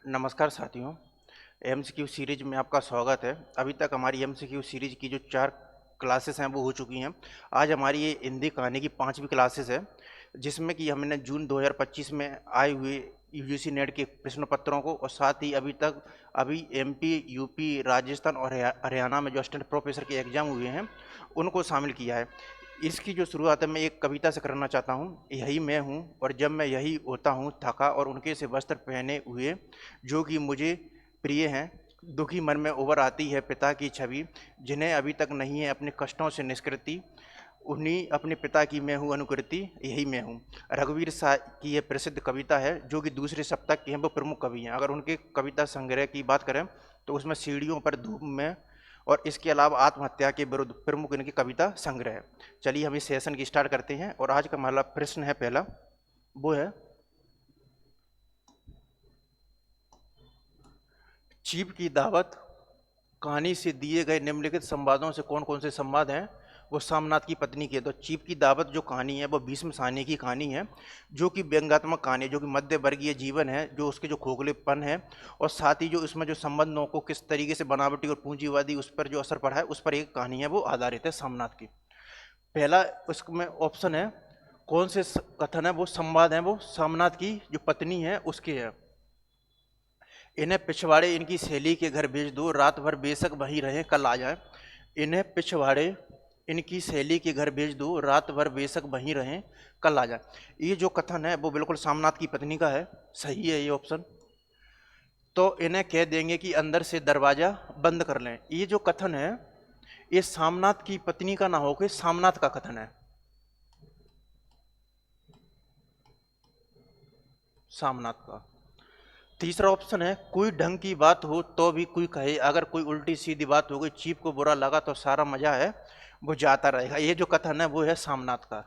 नमस्कार साथियों, MCQ series में आपका स्वागत है। अभी तक हमारी एमसीक्यू सीरीज की जो 4 क्लासेस हैं वो हो चुकी हैं। आज हमारी ये हिंदी कहानी की 5वीं क्लासेस है, जिसमें कि हमने जून 2025 में आए हुए यूजीसी नेट के प्रश्न पत्रों को और साथ ही अभी एमपी, यूपी, राजस्थान और हरियाणा में जो असिस्टेंट प्रोफेसर के एग्जाम हुए हैं उनको शामिल किया है। इसकी जो शुरुआत है मैं एक कविता से करना चाहता हूँ। यही मैं हूँ और जब मैं यही होता हूँ थका और उनके से वस्त्र पहने हुए जो कि मुझे प्रिय हैं। दुखी मन में उभर आती है पिता की छवि, जिन्हें अभी तक नहीं है अपने कष्टों से निष्कृति। उन्हीं अपने पिता की मैं हूँ अनुकृति, यही मैं हूँ। रघुवीर शाह की यह प्रसिद्ध कविता है जो कि दूसरे सप्तक के हैं, वो प्रमुख कवि हैं। अगर उनके कविता संग्रह की बात करें तो उसमें सीढ़ियों पर धूप में और इसके अलावा आत्महत्या के विरुद्ध प्रमुख इनकी कविता संग्रह है। चलिए हम इस सेशन की स्टार्ट करते हैं और आज का हमारा प्रश्न है पहला, वो है चीप की दावत कहानी से दिए गए निम्नलिखित संवादों से कौन कौन से संवाद हैं वो सामनाथ की पत्नी के। तो चीप की दावत जो कहानी है वो भीष्म साहनी की कहानी है, जो कि व्यंग्यात्मक कहानी है, जो कि मध्य वर्गीय जीवन है, जो उसके जो खोखलेपन है और साथ ही जो इसमें जो संबंधों को किस तरीके से बनावटी और पूंजीवादी उस पर जो असर पड़ा है उस पर एक कहानी है वो आधारित है सामनाथ की। पहला उसमें ऑप्शन है कौन से कथन है वो संवाद है वो सामनाथ की जो पत्नी है उसके है। इन्हें पिछवाड़े इनकी सहेली के घर भेज दो, रात भर बेशक वहीं रहें कल आ जाए। इन्हें पिछवाड़े इनकी सहेली के घर भेज दो, रात भर बेशक वहीं रहें कल आ जाए। ये जो कथन है वो बिल्कुल सामनाथ की पत्नी का है, सही है ये ऑप्शन। तो इन्हें कह देंगे कि अंदर से दरवाजा बंद कर लें। ये जो कथन है ये सामनाथ की पत्नी का ना होकर सामनाथ का कथन है, सामनाथ का। तीसरा ऑप्शन है कोई ढंग की बात हो तो भी कोई कहे, अगर कोई उल्टी सीधी बात हो गई चीप को बुरा लगा तो सारा मजा है वो जाता रहेगा। ये जो कथन है वो है सामनाथ का।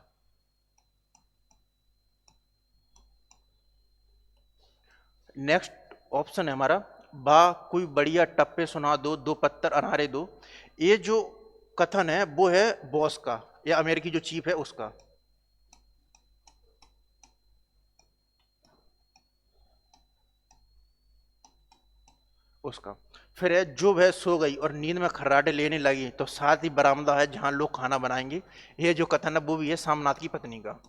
नेक्स्ट ऑप्शन है हमारा बा कोई बढ़िया टप्पे सुना दो, दो पत्थर अनारे दो। ये जो कथन है वो है बॉस का या अमेरिकी जो चीफ है उसका। उसका फिर है जो वह सो गई और नींद में खर्राटे लेने लगी तो साथ ही बरामदा है जहां लोग खाना बनाएंगे। ये जो कथन है वो भी है सामनाथ की पत्नी का।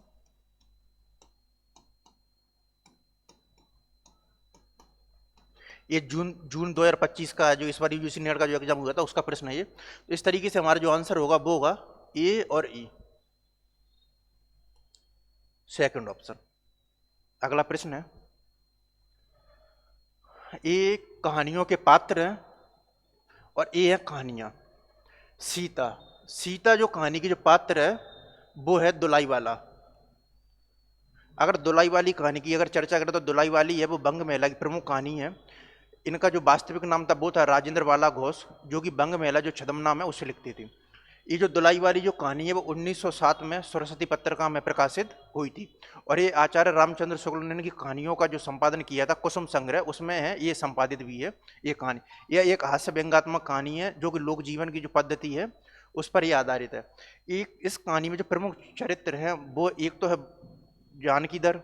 ये जून जून 2025 का जो इस बार यूजीसी नेट का जो एग्जाम हुआ था उसका प्रश्न है ये। तो इस तरीके से हमारा जो आंसर होगा वो होगा ए और ई, सेकंड ऑप्शन। अगला प्रश्न है ए कहानियों के पात्र हैं और ए है कहानियां। सीता सीता जो कहानी की जो पात्र है वो है दुलाई वाला। अगर दुलाई वाली कहानी की अगर चर्चा करें तो दुलाई वाली है वो बंग मेला की प्रमुख कहानी है। इनका जो वास्तविक नाम था वो था राजेंद्र वाला घोष, जो कि बंग मेला जो छदम नाम है उससे लिखती थी। ये जो दुलाई वाली जो कहानी है वो 1907 में सरस्वती पत्रिका में प्रकाशित हुई थी और ये आचार्य रामचंद्र शुक्ल ने इनकी कहानियों का जो संपादन किया था कुसुम संग्रह उसमें है ये संपादित भी है ये कहानी। यह एक हास्य व्यंग्यात्मक कहानी है जो कि लोक जीवन की जो पद्धति है उस पर यह आधारित है। एक इस कहानी में जो प्रमुख चरित्र हैं वो एक तो है जानकीधर,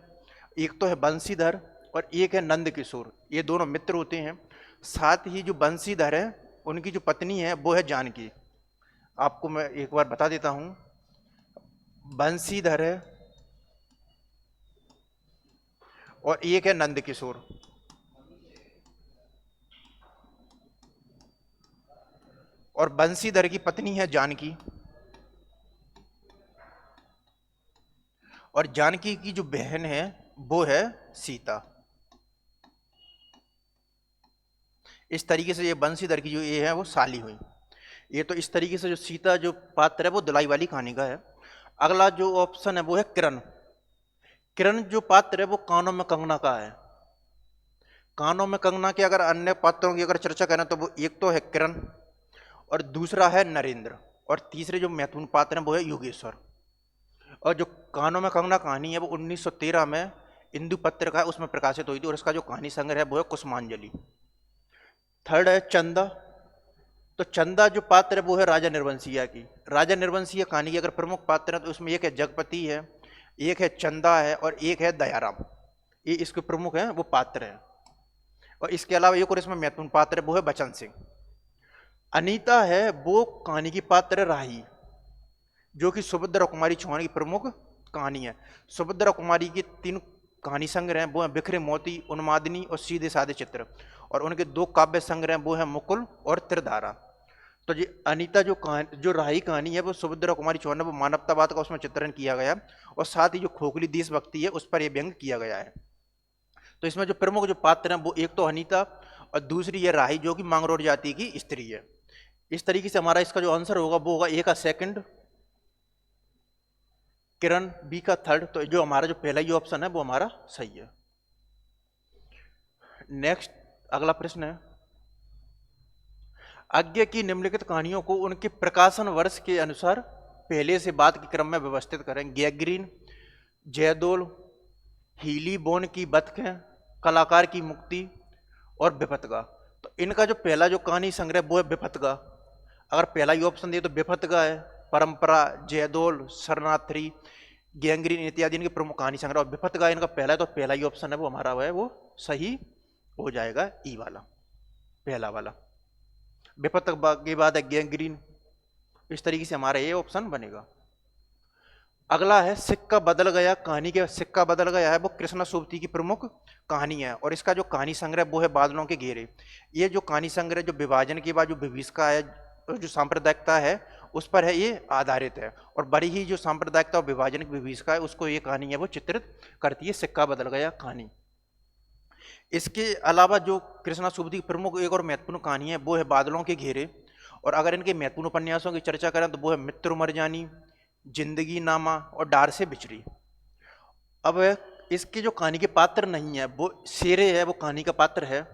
एक तो है बंशीधर और एक है नंद किशोर। ये दोनों मित्र होते हैं। साथ ही जो बंशीधर है उनकी जो पत्नी है वो है जानकी। आपको मैं एक बार बता देता हूं, बंशीधर है और एक है नंद किशोर। और बंशीधर की पत्नी है जानकी और जानकी की जो बहन है वो है सीता। इस तरीके से ये बंशीधर की जो ये है वो साली हुई। ये तो इस तरीके से जो सीता जो पात्र है वो दुलाई वाली कहानी का है। अगला जो ऑप्शन है वो है किरण। किरण जो पात्र है वो कानों में कंगना का है। कानों में कंगना के अगर अन्य पात्रों की अगर चर्चा करें तो वो एक तो है किरण और दूसरा है नरेंद्र और तीसरे जो महत्वपूर्ण पात्र हैं वो है योगेश्वर। और जो कानों में कंगना कहानी है वो 1913 में इंदु पत्रिका है उसमें प्रकाशित हुई थी और इसका जो कहानी संग्रह है वो है कुसुमांजलि। थर्ड है चंदा। तो चंदा जो पात्र है वो है राजा निर्वंशिया की। राजा निर्वंशिया कहानी की अगर प्रमुख पात्र है तो उसमें एक है जगपति है, एक है चंदा है और एक है दयाराम। ये इसके प्रमुख हैं वो पात्र हैं। और इसके अलावा एक और इसमें महत्वपूर्ण पात्र है, वो है बचन सिंह। अनीता है वो कहानी की पात्र है राही, जो कि सुभद्रा कुमारी चौहान की प्रमुख कहानी है। सुभद्रा कुमारी के 3 कहानी संग्रह हैं, वो हैं बिखरे मोती, उन्मादिनी और सीधे साधे चित्र। और उनके 2 काव्य संग्रह हैं, वो हैं मुकुल और त्रिधारा। तो ये अनीता जो राही कहानी है वो सुभद्रा कुमारी चौहान ने वो मानवतावाद का उसमें चित्रण किया गया, और साथ ही जो खोखली देशभक्ति है उस पर यह व्यंग किया गया है। तो इसमें जो प्रमुख जो पात्र हैं वो एक तो अनीता और दूसरी ये राही, जो कि मांगरोड जाति की स्त्री है। इस तरीके से हमारा इसका जो आंसर होगा वो होगा ए का सेकंड, किरण बी का थर्ड। तो जो हमारा जो पहला ही ऑप्शन है वो हमारा सही है। नेक्स्ट अगला प्रश्न है, आज्ञा की निम्नलिखित कहानियों को उनके प्रकाशन वर्ष के अनुसार पहले से बाद के क्रम में व्यवस्थित करें। गैग्रीन, जयदोल, हीली बोन की बतखें, कलाकार की मुक्ति और विपतगा। तो इनका जो पहला जो कहानी संग्रह वो है विपतगा। अगर पहला ही ऑप्शन दिए तो विपतगा है, परंपरा, जयदोल, शरणार्थी, गैंग्रीन इत्यादि इनके प्रमुख कहानी संग्रह, और विपतगा इनका पहला है, तो पहला ही ऑप्शन है वो हमारा है वो सही हो जाएगा, ई वाला, पहला वाला। विपतगा के बाद है गैंग्रीन। इस तरीके से हमारा ये ऑप्शन बनेगा। अगला है सिक्का बदल गया। कहानी के सिक्का बदल गया है वो कृष्णा सोबती की प्रमुख कहानी है, और इसका जो कहानी संग्रह वो है बादलों के घेरे। ये जो कहानी संग्रह जो विभाजन के बाद जो विभीषिका है, जो सांप्रदायिकता है उस पर है ये आधारित है, और बड़ी ही जो सांप्रदायिकता और विभाजन की विभीषिका है उसको ये कहानी है वो चित्रित करती है, सिक्का बदल गया कहानी। इसके अलावा जो कृष्णा सोबती की प्रमुख एक और महत्वपूर्ण कहानी है वो है बादलों के घेरे। और अगर इनके महत्वपूर्ण उपन्यासों की चर्चा करें तो वो है मित्र उमर जानी, जिंदगी नामा और डार से बिछड़ी। अब इसके जो कहानी के पात्र नहीं है, वो शेरे है वो कहानी का पात्र है,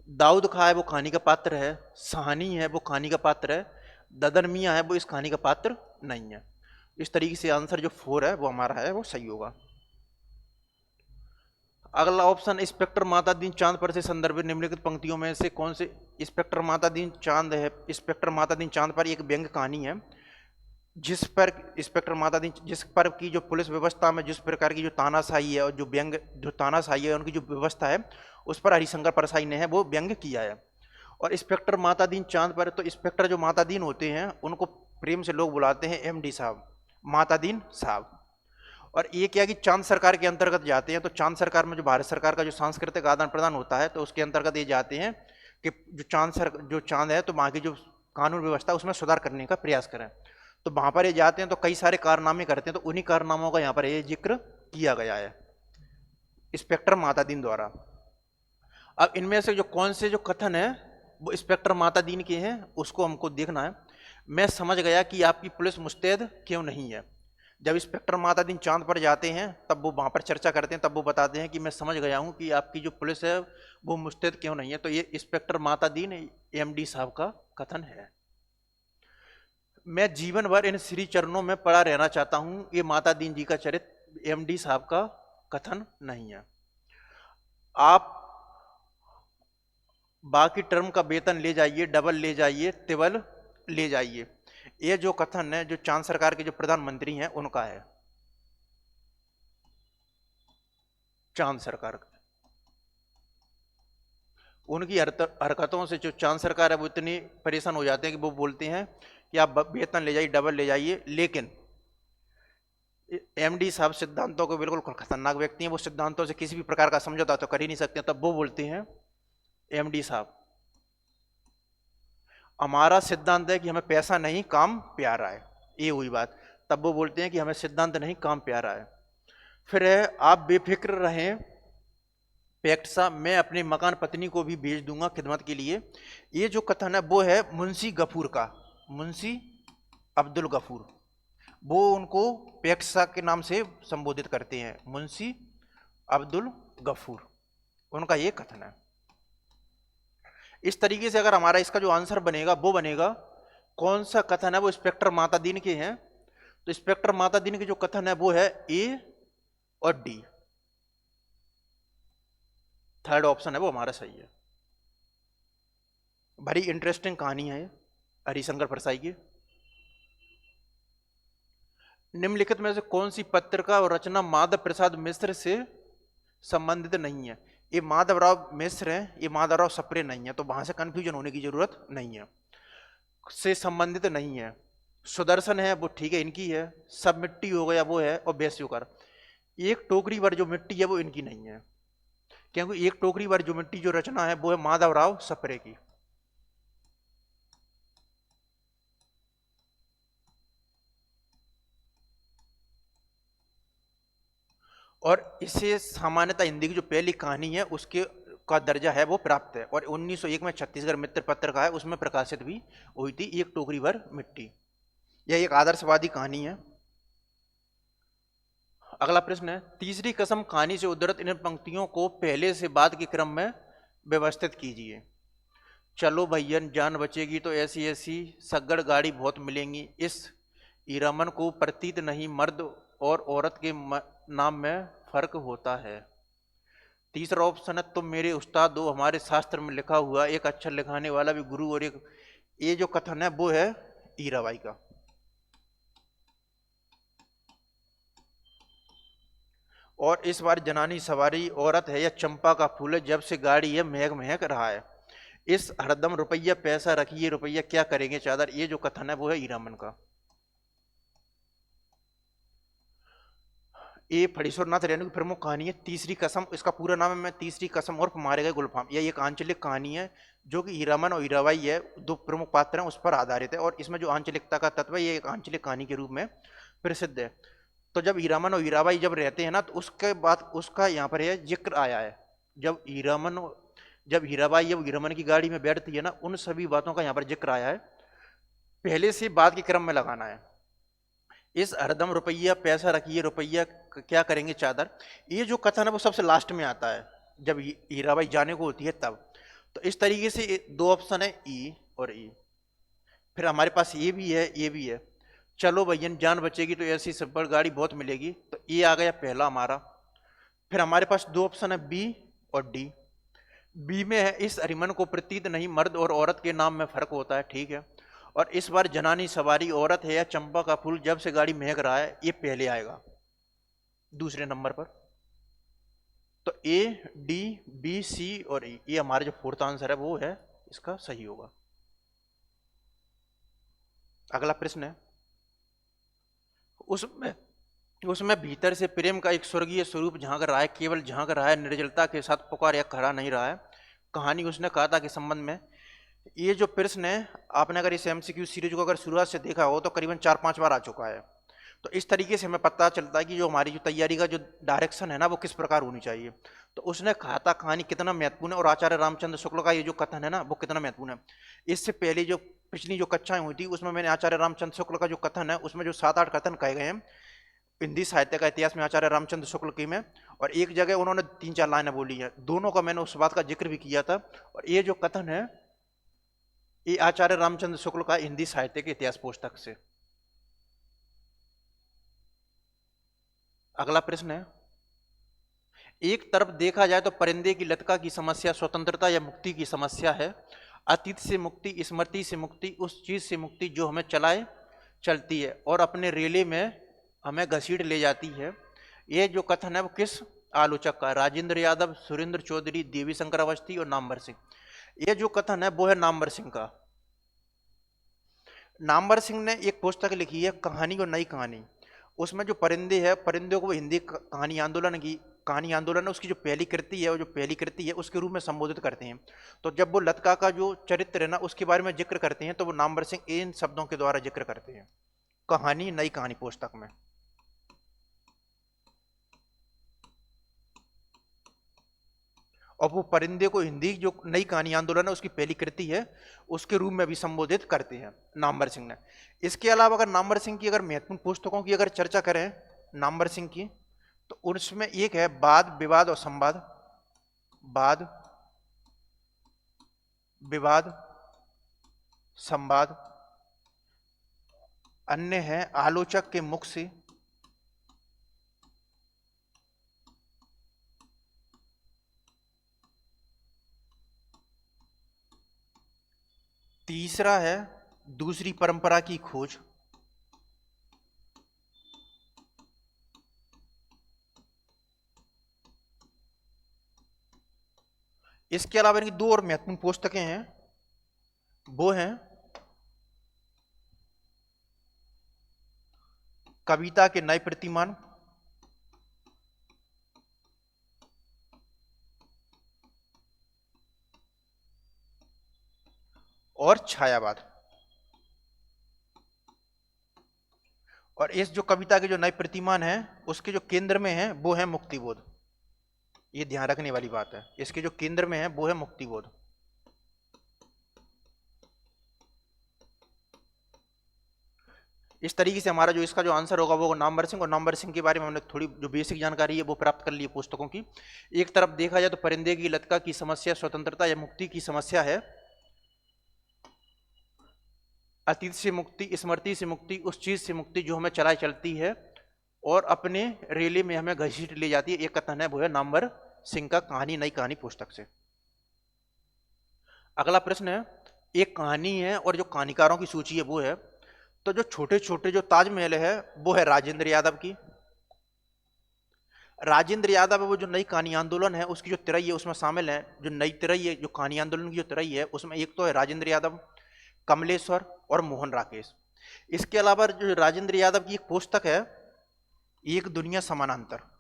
दाऊद खां है वो कहानी का पात्र है, सहानी है वो कहानी का पात्र है, ददन मियाँ है वो इस कहानी का पात्र नहीं है। इस तरीके से आंसर जो 4 है वो हमारा है वो सही होगा। अगला ऑप्शन, इंस्पेक्टर माता दीन चांद पर से संदर्भित निम्नलिखित पंक्तियों में से कौन से। इंस्पेक्टर माता दीन चांद है, इंस्पेक्टर माता दीन चांद पर एक व्यंग्य कहानी है जिस पर इंस्पेक्टर माता दीन जिस पर की जो पुलिस व्यवस्था में जिस प्रकार की जो तानाशाही है और जो व्यंग जो तानाशाही है उनकी जो व्यवस्था है उस पर हरिशंकर परसाई ने है वो व्यंग किया है। और इंस्पेक्टर माता दीन चांद पर, तो इंस्पेक्टर जो माता दीन होते हैं उनको प्रेम से लोग बुलाते हैं एमडी साहब, माता दीन साहब। और ये क्या कि चांद सरकार के अंतर्गत जाते हैं, तो चांद सरकार में जो भारत सरकार का जो सांस्कृतिक आदान प्रदान होता है तो उसके अंतर्गत ये जाते हैं कि जो चांद है तो वहाँ की जो कानून व्यवस्था उसमें सुधार करने का प्रयास करें। तो वहाँ पर ये जाते हैं तो कई सारे कारनामे करते हैं, तो उन्हीं कारनामों का यहाँ पर ये जिक्र किया गया है इंस्पेक्टर माता दीन द्वारा। अब इनमें से जो कौन से जो कथन है वो इंस्पेक्टर माता दीन के हैं उसको हमको देखना है। मैं समझ गया कि आपकी पुलिस मुस्तैद क्यों नहीं है। जब इंस्पेक्टर माता दीन चांद पर जाते हैं तब वो वहाँ पर चर्चा करते हैं, तब वो बताते हैं कि मैं समझ गया हूँ कि आपकी जो पुलिस है वो मुस्तैद क्यों नहीं है। तो ये इंस्पेक्टर माता दीन एमडी साहब का कथन है। मैं जीवन भर इन श्री चरणों में पड़ा रहना चाहता हूँ, ये माता दीन जी का चरित्र एमडी साहब का कथन नहीं है। आप बाकी टर्म का वेतन ले जाइए, डबल ले जाइए, तिबल ले जाइए, ये जो कथन है जो चांद सरकार के जो प्रधानमंत्री हैं उनका है, चांद सरकार का। उनकी हरकतों से जो चांद सरकार है वो इतनी परेशान हो जाते हैं कि वो बोलते हैं कि आप वेतन ले जाइए, डबल ले जाइए। लेकिन एमडी साहब सिद्धांतों को बिल्कुल खतरनाक व्यक्ति हैं, वो सिद्धांतों से किसी भी प्रकार का समझौता तो कर ही नहीं सकते। तब वो बोलते हैं एमडी साहब हमारा सिद्धांत है कि हमें पैसा नहीं काम प्यारा है, ये हुई बात। तब वो बोलते हैं कि हमें सिद्धांत नहीं काम प्यारा है। फिर है आप बेफिक्र रहें पैक्ट साहब, मैं अपने मकान पत्नी को भी भेज दूंगा खिदमत के लिए। ये जो कथन है वो है मुंशी गफूर का, मुंशी अब्दुल गफूर, वो उनको पैक्ट साहब के नाम से संबोधित करते हैं, मुंशी अब्दुल गफूर, उनका ये कथन है। इस तरीके से अगर हमारा इसका जो आंसर बनेगा वो बनेगा, कौन सा कथन है वो इंस्पेक्टर माता दीन के हैं। तो इंस्पेक्टर माता दीन के जो कथन है वो है ए और डी, थर्ड ऑप्शन है वो हमारा सही है। बड़ी इंटरेस्टिंग कहानी है हरिशंकर परसाई की। निम्नलिखित में से कौन सी पत्रिका और रचना माधव प्रसाद मिश्र से संबंधित नहीं है। ये माधवराव मिश्र हैं, ये माधवराव सप्रे नहीं है, तो वहां से कंफ्यूजन होने की जरूरत नहीं है, से संबंधित नहीं है। सुदर्शन है वो ठीक है, इनकी है। सब मिट्टी हो गया वो है, और बेस्युकर। एक टोकरी भर जो मिट्टी है वो इनकी नहीं है, क्योंकि एक टोकरी भर जो मिट्टी जो रचना है वो है माधवराव सप्रे की। और इसे सामान्यतः हिंदी की जो पहली कहानी है उसके का दर्जा है वो प्राप्त है, और 1901 में छत्तीसगढ़ मित्र पत्र का है, उसमें प्रकाशित भी हुई थी, एक टोकरी भर मिट्टी। यह एक आदर्शवादी कहानी है। अगला प्रश्न है, तीसरी कसम कहानी से उद्धृत इन पंक्तियों को पहले से बाद के क्रम में व्यवस्थित कीजिए। चलो भैयन जान बचेगी तो ऐसी ऐसी सगड़ गाड़ी बहुत मिलेंगी, इस ईरामन को प्रतीत नहीं मर्द और औरत के नाम में फर्क होता है। तीसरा ऑप्शन है, तुम मेरे उस्ताद हो, हमारे शास्त्र में लिखा हुआ एक अक्षर लिखाने वाला भी गुरु, और एक, ये जो कथन है वो है हीराबाई का। और इस बार जनानी सवारी औरत है या चंपा का फूल है, जब से गाड़ी है महक महक रहा है, इस हरदम रुपया पैसा रखिए रुपया क्या करेंगे चादर, ये जो कथन है वो है हीरामन का। ये फणीश्वर नाथ रेणु की प्रमुख कहानी है तीसरी कसम, इसका पूरा नाम है मैं तीसरी कसम और मारे गए गुलफाम। यह एक आंचलिक कहानी है जो कि हीरामन और हीराबाई है, दो प्रमुख पात्र हैं, उस पर आधारित है, और इसमें जो आंचलिकता का तत्व है ये एक आंचलिक कहानी के रूप में प्रसिद्ध है। तो जब हीरामन और हीराबाई जब रहते हैं ना, तो उसके बाद उसका यहाँ पर यह जिक्र आया है। जब हीराबाई जब हीरामन की गाड़ी में बैठती है ना, उन सभी बातों का यहाँ पर जिक्र आया है। पहले से बाद के क्रम में लगाना है। इस हरदम रुपया पैसा रखिए रुपया क्या करेंगे चादर, ये जो कथन है वो सबसे लास्ट में आता है, जब हीराबाई जाने को होती है तब। तो इस तरीके से दो ऑप्शन है, ई और ई। फिर हमारे पास ये भी है, ये भी है। चलो भैया जान बचेगी तो ऐसी सब्बर गाड़ी बहुत मिलेगी, तो ये आ गया पहला हमारा। फिर हमारे पास दो ऑप्शन है, बी और डी। बी में है, इस हरिमन को प्रतीत नहीं मर्द और औरत के नाम में फर्क होता है, ठीक है। और इस बार जनानी सवारी औरत है या चंपा का फूल, जब से गाड़ी महक रहा है, ये पहले आएगा दूसरे नंबर पर। तो ए डी बी सी और ई, ये हमारा जो फोर्थ आंसर है वो है इसका सही होगा। अगला प्रश्न है, उसमें उसमें भीतर से प्रेम का एक स्वर्गीय स्वरूप झांक रहा है, केवल झांक रहा है, निर्जलता के साथ पुकार या खड़ा नहीं रहा है। कहानी उसने कहा था के संबंध में। ये जो प्रश्न है, आपने अगर इस एमसीक्यू सीरीज को अगर शुरुआत से देखा हो तो करीबन 4-5 बार आ चुका है। तो इस तरीके से हमें पता चलता है कि जो हमारी जो तैयारी का जो डायरेक्शन है ना वो किस प्रकार होनी चाहिए। तो उसने कहा था कहानी कितना महत्वपूर्ण है, और आचार्य रामचंद्र शुक्ल का ये जो कथन है ना वो कितना महत्वपूर्ण है। इससे पहले जो पिछली जो कक्षाएं हुई थी उसमें मैंने आचार्य रामचंद्र शुक्ल का जो कथन है उसमें जो 7-8 कथन कहे गए हैं हिंदी साहित्य का इतिहास में आचार्य रामचंद्र शुक्ल की में, और एक जगह उन्होंने 3-4 लाइनें बोली हैं, दोनों का मैंने उस बात का जिक्र भी किया था। और ये जो कथन है ये आचार्य रामचंद्र शुक्ल का हिंदी साहित्य के इतिहास पुस्तक से। अगला प्रश्न है, एक तरफ देखा जाए तो परिंदे की लतका की समस्या स्वतंत्रता या मुक्ति की समस्या है। अतीत से मुक्ति, स्मृति से मुक्ति, उस चीज से मुक्ति जो हमें चलाए चलती है और अपने रेले में हमें घसीट ले जाती है। ये जो कथन है वो किस आलोचक का, राजेंद्र यादव, सुरेंद्र चौधरी, देवी शंकर अवस्थी और नामवर सिंह। ये जो कथन है वो है नामवर सिंह का। नामवर सिंह ने एक पुस्तक लिखी है कहानी और नई कहानी, उसमें जो परिंदे है, परिंदों को हिंदी कहानी आंदोलन है उसकी जो पहली कृति है, वो जो पहली कृति है उसके रूप में संबोधित करते हैं। तो जब वो लतका का जो चरित्र है ना उसके बारे में जिक्र करते हैं तो वो नामवर सिंह इन शब्दों के द्वारा जिक्र करते हैं कहानी नई कहानी पुस्तक में। और वो परिंदे को हिंदी जो नई कहानी आंदोलन है उसकी पहली कृति है उसके रूप में भी संबोधित करते हैं नामवर सिंह ने। इसके अलावा अगर नामवर सिंह की अगर महत्वपूर्ण पुस्तकों की अगर चर्चा करें नामवर सिंह की, तो उसमें एक है वाद विवाद और संवाद, वाद विवाद संवाद। अन्य है आलोचक के मुख से, तीसरा है दूसरी परंपरा की खोज, इसके अलावा इनकी दो और महत्वपूर्ण पुस्तकें हैं, वो हैं कविता के नए प्रतिमान और छायावाद। और इस जो कविता के जो नए प्रतिमान है उसके जो केंद्र में है वो है मुक्तिबोध। ये ध्यान रखने वाली बात है, इसके जो केंद्र में है वो है मुक्तिबोध। इस तरीके से हमारा जो इसका जो आंसर होगा वो नामवर सिंह, और नामवर सिंह के बारे में हमने थोड़ी जो बेसिक जानकारी है वो प्राप्त कर ली है पुस्तकों की। एक तरफ देखा जाए तो परिंदे की लतका की समस्या स्वतंत्रता या मुक्ति की समस्या है, अतीत से मुक्ति, स्मृति से मुक्ति, उस चीज से मुक्ति जो हमें चलाई चलती है और अपने रेले में हमें घसीट ले जाती है, एक कथन है वो है नामवर सिंह का कहानी नई कहानी पुस्तक से। अगला प्रश्न है, एक कहानी है और जो कहानीकारों की सूची है वो है, तो जो छोटे छोटे जो ताजमहल है वो है राजेंद्र यादव की। राजेंद्र यादव है वो जो नई कहानी आंदोलन है उसकी जो तिरई है उसमें शामिल है, जो नई तिरई है जो कहानी आंदोलन की जो तिरई है उसमें एक तो है राजेंद्र यादव, कमलेश्वर और मोहन राकेश। इसके अलावा जो राजेंद्र यादव की एक पुस्तक है एक दुनिया समानांतर,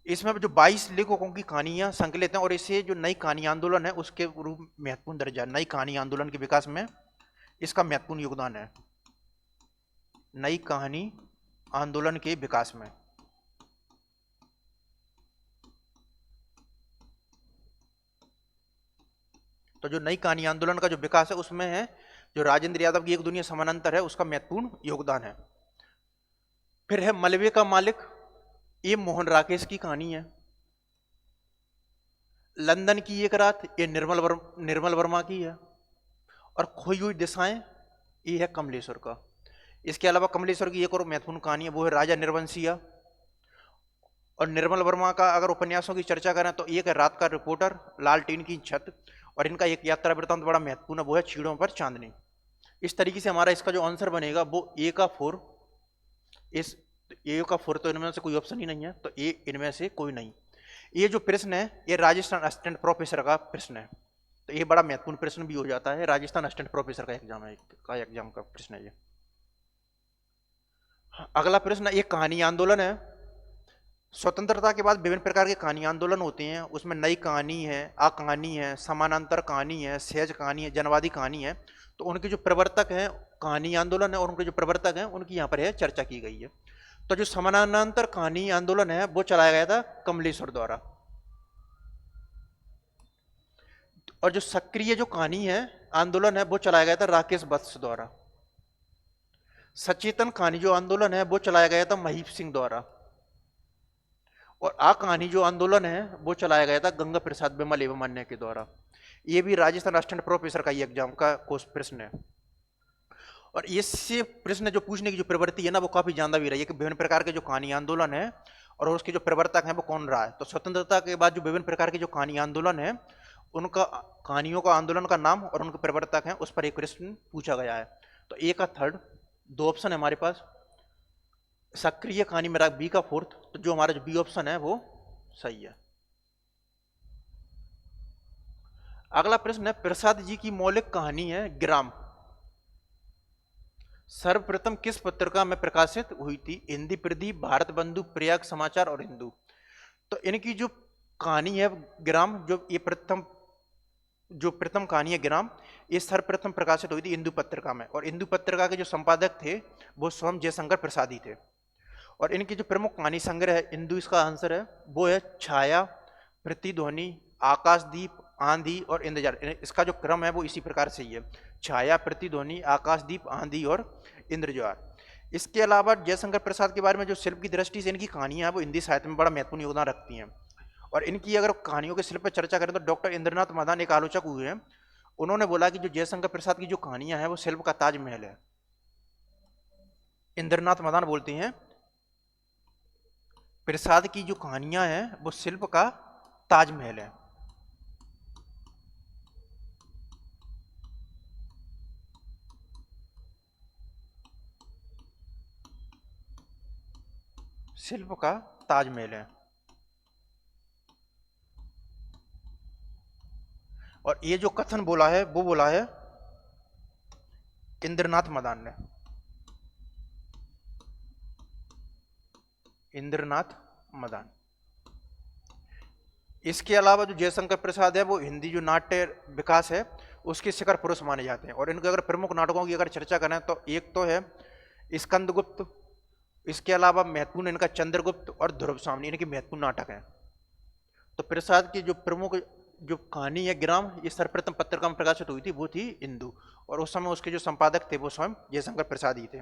इसमें जो 22 लेखकों की कहानियां संकलित हैं और इसे जो नई कहानी आंदोलन है उसके रूप महत्वपूर्ण दर्जा, नई कहानी आंदोलन के विकास में इसका महत्वपूर्ण योगदान है, नई कहानी आंदोलन के विकास में। तो जो नई कहानी आंदोलन का जो विकास है उसमें है जो राजेंद्र यादव की एक दुनिया समानांतर है उसका महत्वपूर्ण योगदान है। फिर है मलबे का मालिक, ये मोहन राकेश की कहानी है। लंदन की एक रात, ये निर्मल वर्मा की है। और खोई हुई दिशाएं, ये है कमलेश्वर का। इसके अलावा कमलेश्वर की एक और महत्वपूर्ण कहानी है वो है राजा निर्वंशिया। और निर्मल वर्मा का अगर उपन्यासों की चर्चा करें तो एक है रात का रिपोर्टर, लाल टीन की छत, और इनका एक यात्रा वृत्तांत बड़ा महत्वपूर्ण है वो है चीड़ों पर चांदनी। इस तरीके से हमारा इसका जो आंसर बनेगा वो ए का 4, इस ए का 4 तो इनमें से कोई ऑप्शन ही नहीं है, तो ए इनमें से कोई नहीं। ये जो प्रश्न है ये राजस्थान असिस्टेंट प्रोफेसर का प्रश्न है, तो ये बड़ा महत्वपूर्ण प्रश्न भी हो जाता है, राजस्थान असिस्टेंट प्रोफेसर का एग्जाम का प्रश्न है ये। अगला प्रश्न एक कहानी आंदोलन है। स्वतंत्रता के बाद विभिन्न प्रकार के कहानी आंदोलन होते हैं, उसमें नई कहानी है, आ कहानी है, समानांतर कहानी है, सहज कहानी है, जनवादी कहानी है। तो उनके जो प्रवर्तक हैं, कहानी आंदोलन है और उनके जो प्रवर्तक हैं उनकी यहाँ पर है चर्चा की गई है। तो जो समानांतर कहानी आंदोलन है वो चलाया गया था कमलेश्वर द्वारा। और जो सक्रिय जो कहानी है आंदोलन है वो चलाया गया था राकेश वत्स द्वारा। सचेतन कहानी जो आंदोलन है वो चलाया गया था महीप सिंह द्वारा। और आ कहानी जो आंदोलन है वो चलाया गया था गंगा प्रसाद विमल एवं अन्य के द्वारा। ये भी राजस्थान असिस्टेंट प्रोफेसर का ये एग्जाम का प्रश्न है। और इससे प्रश्न जो पूछने की जो प्रवृत्ति है ना वो काफी ज्यादा भी रही है कि विभिन्न प्रकार के जो कहानी आंदोलन है और उसके जो प्रवर्तक हैं वो कौन रहा है। तो स्वतंत्रता के बाद जो विभिन्न प्रकार के जो कहानी आंदोलन है उनका कहानियों का आंदोलन का नाम और उनके प्रवर्तक हैं उस पर एक प्रश्न पूछा गया है। तो ए का 3rd, 2 ऑप्शन है हमारे पास। सक्रिय कहानी मेरा बी का 4th, तो जो हमारा जो बी ऑप्शन है वो सही है। अगला प्रश्न है प्रसाद जी की मौलिक कहानी है ग्राम, सर्वप्रथम किस पत्रिका में प्रकाशित हुई थी? हिंदी प्रदीप, भारत बंधु, प्रयाग समाचार और हिंदू। तो इनकी जो कहानी है ग्राम, जो प्रथम कहानी है ग्राम, ये सर्वप्रथम प्रकाशित हुई थी हिंदू पत्रिका में। और हिंदू पत्रिका के जो संपादक थे वो स्वयं जयशंकर प्रसाद ही थे। और इनकी जो प्रमुख कहानी संग्रह है हिंदू, इसका आंसर है वो है छाया, प्रतिध्वनि, आकाशदीप, आंधी और इंद्रजाल। इसका जो क्रम है वो इसी प्रकार से ही है, छाया, प्रतिध्वनि, आकाशदीप, आंधी और इंद्रजाल। इसके अलावा जयशंकर प्रसाद के बारे में जो शिल्प की दृष्टि से इनकी कहानियां हैं वो हिंदी साहित्य में बड़ा महत्वपूर्ण योगदान रखती हैं। और इनकी अगर कहानियों के शिल्प पर चर्चा करें तो डॉक्टर इंद्रनाथ मदान एक आलोचक हुए हैं, उन्होंने बोला कि जो जयशंकर प्रसाद की जो कहानियां हैं वो शिल्प का ताजमहल है। इंद्रनाथ मदान बोलते हैं प्रसाद की जो कहानियां हैं वो शिल्प का ताजमहल है। शिल्प का ताजमहल है। और ये जो कथन बोला है वो बोला है इंद्रनाथ मदान ने। इंद्रनाथ मदान। इसके अलावा जो जयशंकर प्रसाद है वो हिंदी जो नाट्य विकास है उसके शिखर पुरुष माने जाते हैं। और इनके अगर प्रमुख नाटकों की अगर चर्चा करें तो एक तो है स्कंदगुप्त, इसके अलावा महत्वपूर्ण इनका चंद्रगुप्त और ध्रुव सामनी, इनके महत्वपूर्ण नाटक हैं। तो प्रसाद की जो प्रमुख जो कहानी है ग्राम, ये सर्वप्रथम पत्रिका में प्रकाशित हुई थी, वो थी इंदु। और उस समय उसके जो संपादक थे वो स्वयं जयशंकर प्रसाद ही थे।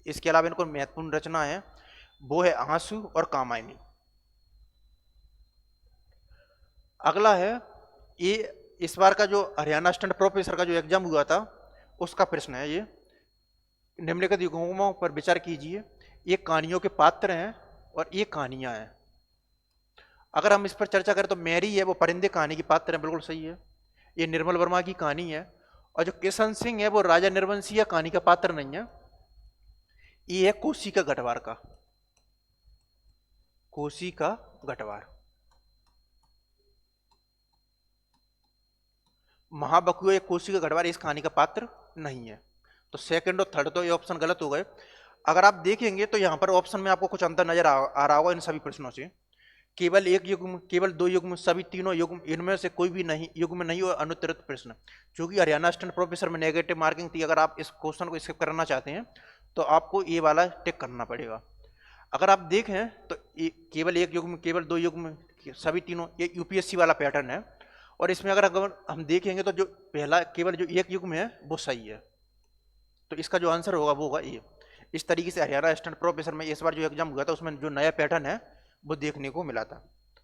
इसके अलावा इनको महत्वपूर्ण रचना है वो है आंसू और कामायनी। अगला है ये इस बार का जो हरियाणा स्टैंड प्रोफेसर का जो एग्जाम हुआ था उसका प्रश्न है ये। निम्नलिखित युग्मों पर विचार कीजिए। ये कहानियों के पात्र हैं और ये कहानियां हैं। अगर हम इस पर चर्चा करें तो मैरी है वो परिंदे कहानी की पात्र है, बिल्कुल सही है। ये निर्मल वर्मा की कहानी है। और जो किशन सिंह है वो राजा निर्वंशीय कहानी का पात्र नहीं है। ये है कोसी का गठवार का, कोसी का गठवार। महाबकुआ कोसी का गठवार इस कहानी का पात्र नहीं है। तो सेकंड और थर्ड तो ये ऑप्शन गलत हो गए। अगर आप देखेंगे तो यहां पर ऑप्शन में आपको कुछ अंतर नजर आ रहा होगा इन सभी प्रश्नों से। केवल एक युग्म, केवल दो युग्म, सभी तीनों युग्म, इनमें से कोई भी नहीं युग्म नहीं और अनुत्तरित प्रश्न। चूंकि हरियाणा स्टैंड प्रोफेसर में नेगेटिव मार्किंग थी, अगर आप इस क्वेश्चन को स्किप करना चाहते हैं तो आपको ये वाला टिक करना पड़ेगा। अगर आप देखें तो केवल एक युग्म, केवल दो युग्म, सभी तीनों, ये यूपीएससी वाला पैटर्न है। और इसमें अगर हम देखेंगे तो जो पहला केवल जो एक युग्म है वो सही है। तो इसका जो आंसर होगा वो होगा ए। इस तरीके से हरियाणा स्टैंड प्रोफेसर में इस बार जो एग्जाम हुआ था उसमें जो नया पैटर्न है वो देखने को मिला था।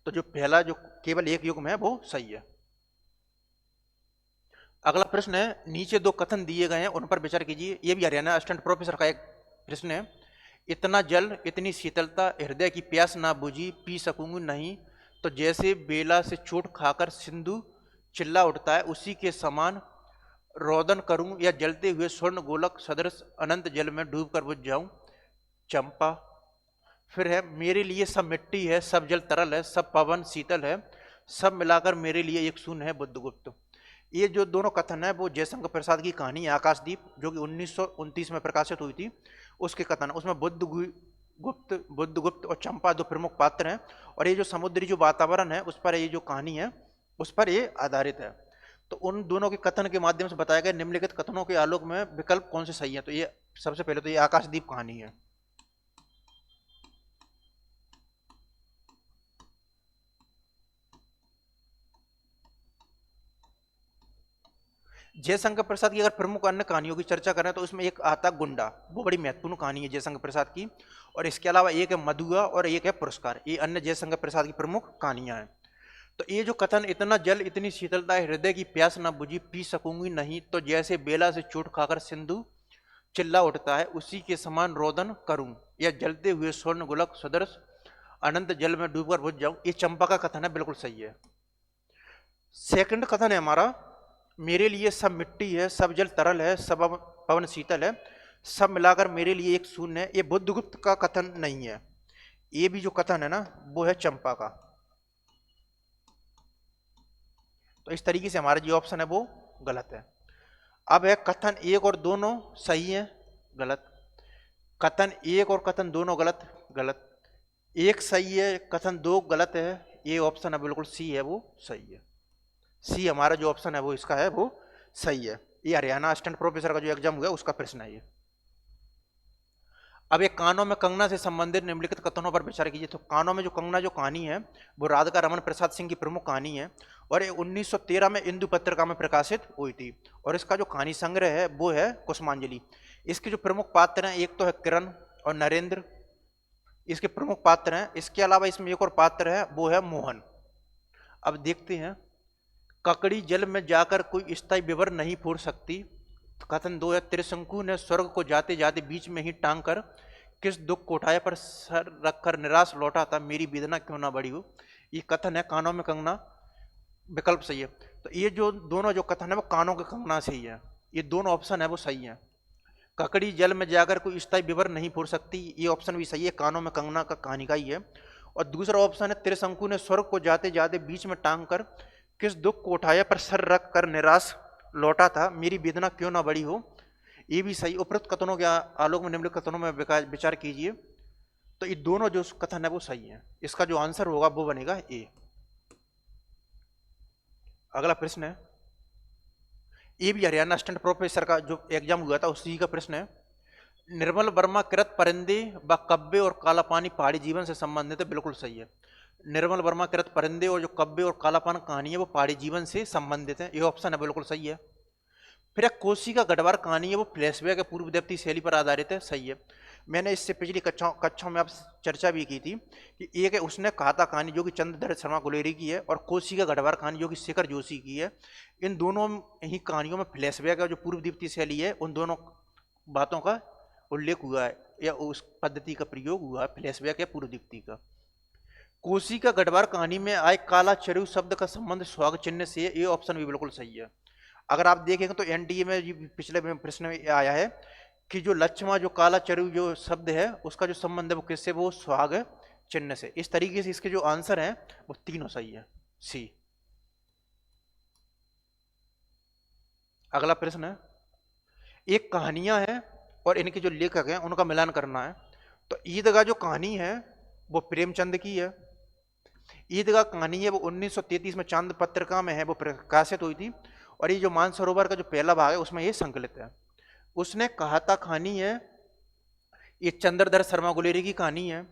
तो जो पहला जो केवल एक युग्म है वो सही है। अगला प्रश्न है नीचे दो कथन दिए गए हैं उन पर विचार कीजिए। ये भी हरियाणा स्टैंड प्रोफेसर का एक प्रश्न है। इतना जल इतनी शीतलता हृदय की प्यास ना बुझी पी सकूंगी नहीं, तो जैसे बेला से चोट खाकर सिंधु चिल्ला उठता है उसी के समान रोदन करूं या जलते हुए स्वर्ण गोलक सदृश अनंत जल में डूबकर बुझ जाऊं चंपा। फिर है मेरे लिए सब मिट्टी है, सब जल तरल है, सब पवन शीतल है, सब मिलाकर मेरे लिए एक शून्य है बुद्धगुप्त। ये जो दोनों कथन है वो जयशंकर प्रसाद की कहानी आकाशदीप जो कि 1929 में प्रकाशित हुई थी उसके कथन। उसमें बुद्धगुप्त और चंपा दो प्रमुख पात्र हैं। और ये जो समुद्री जो वातावरण है उस पर ये जो कहानी है उस पर ये आधारित है। तो उन दोनों के कथन के माध्यम से बताया गया निम्नलिखित कथनों के आलोक में विकल्प कौन से सही है। तो ये सबसे पहले तो ये आकाशदीप कहानी है। जयशंकर प्रसाद की अगर प्रमुख अन्य कहानियों की चर्चा करें तो उसमें एक आता गुंडा, वो बड़ी महत्वपूर्ण कहानी है जयशंकर प्रसाद की। और इसके अलावा एक है मधुआ और एक है पुरस्कार, ये अन्य जयशंकर प्रसाद की प्रमुख कहानियां हैं। तो ये जो कथन इतना जल इतनी शीतलता हृदय की प्यास न बुझी पी सकूंगी नहीं, तो जैसे बेला से चोट खाकर सिंधु चिल्ला उठता है उसी के समान रोदन करूं या जलते हुए स्वर्ण गोलक सदृश अनंत जल में डूबकर बुझ जाऊं, ये चंपा का कथन है, बिल्कुल सही है। सेकंड कथन है हमारा मेरे लिए सब मिट्टी है, सब जल तरल है, सब पवन शीतल है, सब मिलाकर मेरे लिए एक शून्य है, ये बुद्धगुप्त का कथन नहीं है। ये भी जो कथन है ना वो है चंपा का। तो इस तरीके से हमारा जो ऑप्शन है वो गलत है। अब है कथन एक और दोनों सही है, गलत। कथन एक और कथन दोनों गलत, गलत। एक सही है, कथन दो गलत है, ये ऑप्शन है बिल्कुल सी है वो सही है। सी हमारा जो ऑप्शन है वो इसका है वो सही है। ये हरियाणा असिस्टेंट प्रोफेसर का जो एग्जाम हुआ उसका प्रश्न है ये। अब ये कानों में कंगना से संबंधित निम्नलिखित कथनों पर विचार कीजिए। तो कानों में जो कंगना जो कहानी है वो राधिका रमन प्रसाद सिंह की प्रमुख कहानी है और ये 1913 में इंदु पत्रिका में प्रकाशित हुई थी। और इसका जो कहानी संग्रह है वो है कुसुमांजलि। इसके जो प्रमुख पात्र हैं एक तो है किरण और नरेंद्र, इसके प्रमुख पात्र हैं। इसके अलावा इसमें एक और पात्र है वो है मोहन। अब देखते हैं ककड़ी जल में जाकर कोई स्थायी विवर नहीं फोड़ सकती। कथन दो है त्रिशंकु ने स्वर्ग को जाते जाते बीच में ही टांग कर किस दुख को उठाए पर सर रखकर निराश लौटा था, मेरी वेदना क्यों ना बढ़ी हो। ये कथन है कानों में कंगना, विकल्प सही है। तो ये जो दोनों जो कथन है वो कानों के कंगना से ही है, ये दोनों ऑप्शन है वो सही है। ककड़ी जल में जाकर कोई स्थायी विवर नहीं फोड़ सकती, ये ऑप्शन भी सही है, कानों में कंगना का कहानी का ही है। और दूसरा ऑप्शन है, त्रिशंकु ने स्वर्ग को जाते जाते बीच में टांग कर किस दुख को उठाया पर सर रख कर निराश लौटा था, मेरी वेदना क्यों ना बड़ी हो, ये भी सही। उपरोक्त कथनों के आलोक में निम्नलिखित कथनों में विचार कीजिए। तो ये दोनों जो कथन है वो सही है, इसका जो आंसर होगा वो बनेगा ए। अगला प्रश्न है, ये भी हरियाणा असिस्टेंट प्रोफेसर का जो एग्जाम हुआ था उसी का प्रश्न है। निर्मल वर्मा कृत परिंदे व कब्बे और काला पानी पहाड़ी जीवन से संबंधित है, बिल्कुल सही है। निर्मल वर्मा कृत परिंदे और जो कब्बे और काला पानी कहानी है वो पहाड़ी जीवन से संबंधित है, ये ऑप्शन है बिल्कुल सही है। फिर एक कोसी का गढ़वार कहानी है वो फ्लैशबैक पूर्व देवती शैली पर आधारित है, सही है। मैंने इससे पिछली कक्षाओं में आप चर्चा भी की थी कि एक है उसने कहा था कहानी जो कि चंद्रधर शर्मा गुलेरी की है, और कोसी का गढ़वार कहानी जो कि शेखर जोशी की है। इन दोनों ही कहानियों में फ्लैशबैक जो पूर्व दीप्ति शैली है उन दोनों बातों का उल्लेख हुआ है या उस पद्धति का प्रयोग हुआ है, फ्लैशबैक या पूर्व दीप्ति का। कोसी का गढ़वार कहानी में आए काला चरु शब्द का संबंध स्वाग चिन्ह से, ये ऑप्शन भी बिल्कुल सही है। अगर आप देखेंगे तो एनडीए में पिछले प्रश्न में आया है कि जो लक्ष्मा जो काला चरु जो शब्द है उसका जो संबंध है वो किससे, वो स्वाग चिन्ह से। इस तरीके से इसके जो आंसर है वो तीनों सही है, सी। अगला प्रश्न है, एक कहानियां हैं और इनके जो लेखक हैं उनका मिलान करना है। तो ईदगाह जो कहानी है वो प्रेमचंद की है। ईदगाह कहानी है वो 1933 में चांद पत्रिका में है वो प्रकाशित हुई थी, और ये जो मानसरोवर का जो पहला भाग है उसमें ये संकलित है। उसने कहा था कहानी है, ये चंद्रधर शर्मा गुलेरी की कहानी है,